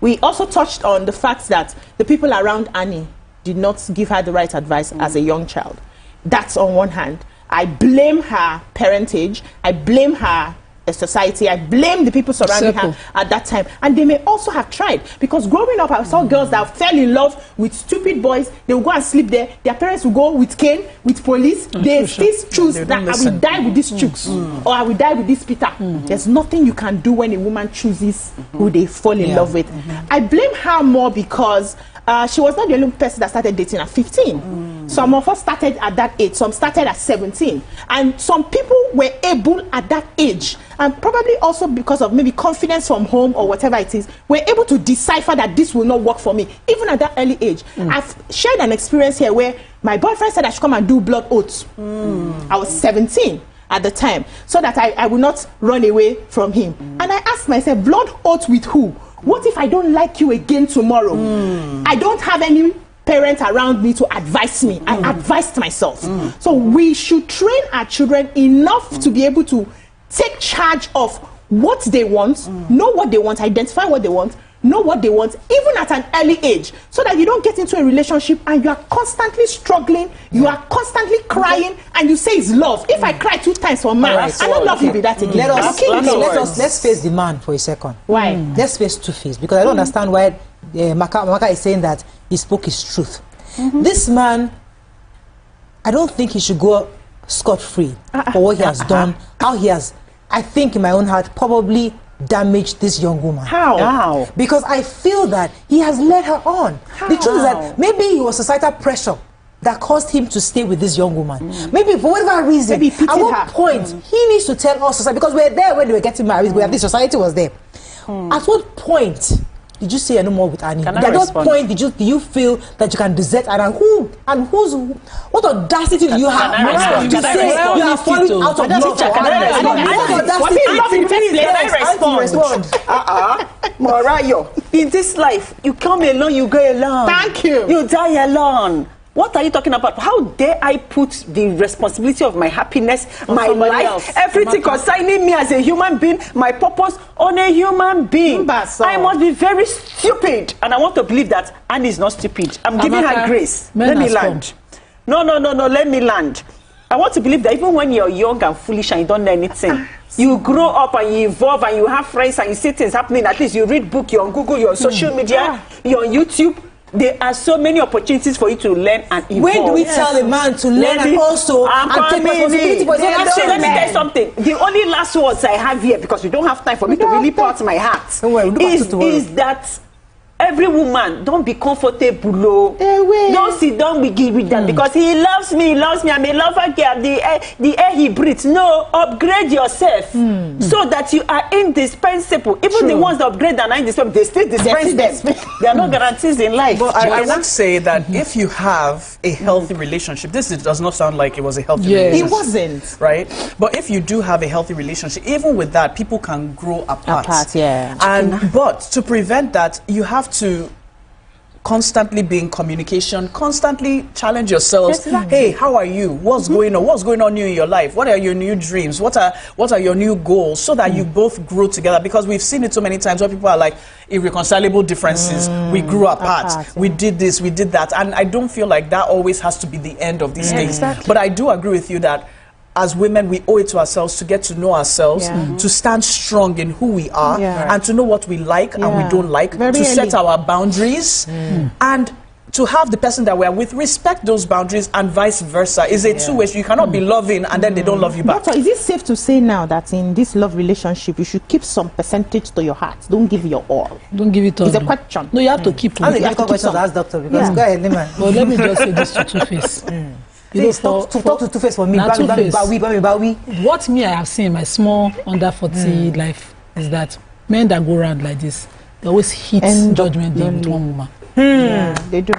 we also touched on the fact that the people around Annie did not give her the right advice as a young child. That's on one hand. I blame her parentage. I blame her society. I blame the people surrounding her at that time. And they may also have tried. Because growing up, I saw girls that fell in love with stupid boys. They will go and sleep there. Their parents will go with cane, with police. They still choose that I will die with these chooks or I will die with this Peter. There's nothing you can do when a woman chooses who they fall in love with. I blame her more because she was not the only person that started dating at 15. Some of us started at that age. Some started at 17. And some people were able at that age, and probably also because of maybe confidence from home or whatever it is, were able to decipher that this will not work for me, even at that early age. I've shared an experience here where my boyfriend said I should come and do blood oaths. I was 17 at the time, so that I would not run away from him. And I asked myself, blood oath with who? What if I don't like you again tomorrow? I don't have any parents around me to advise me. I advised myself. So we should train our children enough to be able to take charge of what they want, know what they want, identify what they want, know what they want, even at an early age, so that you don't get into a relationship and you are constantly struggling, you are constantly crying, and you say it's love. If I cry 2 times for man, I don't love you with that again. Let's face the man for a second. Why? Let's face Two-Face, because I don't understand why Maka is saying that he spoke his truth. This man, I don't think he should go scot-free for what he has done, how he has, I think in my own heart, probably damaged this young woman. How? Because I feel that he has led her on. The truth is that maybe it was societal pressure that caused him to stay with this young woman? Maybe for whatever reason, maybe at what point he needs to tell us society, because we're there when they were getting married, where the society was there. At what point did you say no more with Annie? At what point did you feel that you can desert Annie? What audacity do you have to say you are falling out of love for Morayo, in this life, you come alone, you go alone. Thank you. You die alone. What are you talking about? How dare I put the responsibility of my happiness, my life, everything concerning me as a human being, my purpose on a human being? I must be very stupid. And I want to believe that Annie is not stupid. I'm giving her grace. Let me land. No, let me land. I want to believe that even when you're young and foolish and you don't know anything, you grow up and you evolve and you have friends and you see things happening. At least you read books, you're on Google, you're on social media, you're on YouTube. There are so many opportunities for you to learn and evolve. When do we tell a man to learn and also take responsibility for his own actions? Let me tell you something. The only last words I have here, because we don't have time for me to really pour out my heart, is that every woman, don't be comfortable. Don't sit down with that because he loves me, I'm a lover girl. The air he breathes. No, upgrade yourself so that you are indispensable. Even the ones that upgrade and are indispensable, they still dispense them. There are no guarantees in life. But I would say that if you have a healthy relationship, this does not sound like it was a healthy relationship. It wasn't. Right? But if you do have a healthy relationship, even with that, people can grow apart. But to prevent that, you have to constantly be in communication, constantly challenge yourselves. Hey, how are you? What's going on? What's going on new in your life? What are your new dreams? What are your new goals? So that you both grow together. Because we've seen it so many times where people are like, irreconcilable differences. We grew apart. We did this, we did that. And I don't feel like that always has to be the end of these things. But I do agree with you that as women, we owe it to ourselves to get to know ourselves, to stand strong in who we are, and to know what we like and we don't like, to set our boundaries, and to have the person that we're with respect those boundaries, and vice versa. Is a two-way. You cannot be loving and then they don't love you back. Doctor, is it safe to say now that in this love relationship, you should keep some percentage to your heart? Don't give your all. Don't give it all. It's a question. No, you have to keep. That's a difficult question to ask, doctor, because go ahead, Lima. Well, let me just say this to Two-Face. You know, talk to Two-Face for me. What me I have seen in my small under 40 life is that men that go around like this, they always hit judgment day with one woman. They do.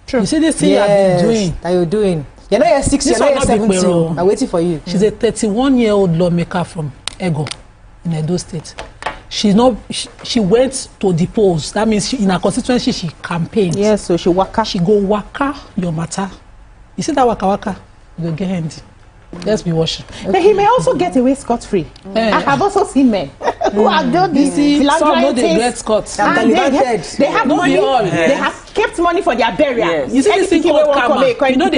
True. You see this thing I've been doing. That you're doing. You're not yet 60, you're not yet 70. I'm waiting for you. She's a 31-year-old lawmaker from Ego in Edo State. She went to the polls. That means in her constituency she campaigned. Yes, so she waka. She go waka your matter. You see that waka, you go get handy. Let's be watching. But he may also get away scot-free. I have also seen men who have done this. Some know they get scot. They have money. They have kept money for their burial. You see this thing called karma. You know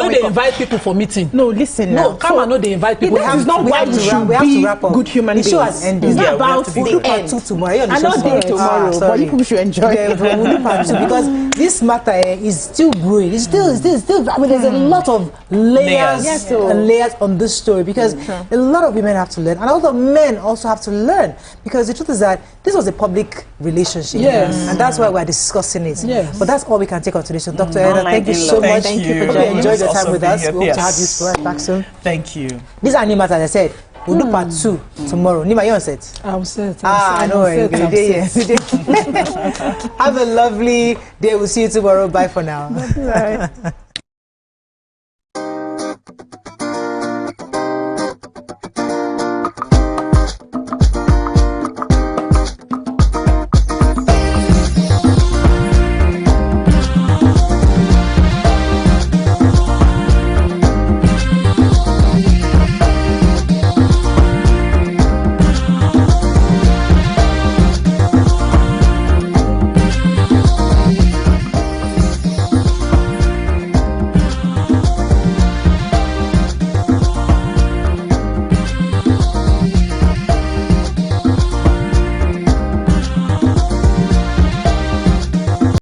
they invite people for meeting. No, listen now. No, karma no they invite people. That is not why we should be good human beings. It's not about the end. Tomorrow. I'm not there tomorrow, but you people should enjoy it. Because this matter is still growing. It's still. I mean, there's a lot of layers and layers on this story, because a lot of women have to learn and a lot of men also have to learn, because the truth is that this was a public relationship, and that's why we're discussing it. But that's all we can take on today. So Dr. Edna, thank you so much. Thank you. Hope you enjoyed your time with us. We hope to have you right back soon. Tthank you. These are Nimas, as I said. We'll do part 2 tomorrow. Nima, you on set? I'm set. I know. Have a lovely day. We'll see you tomorrow. Bye for now. Bye.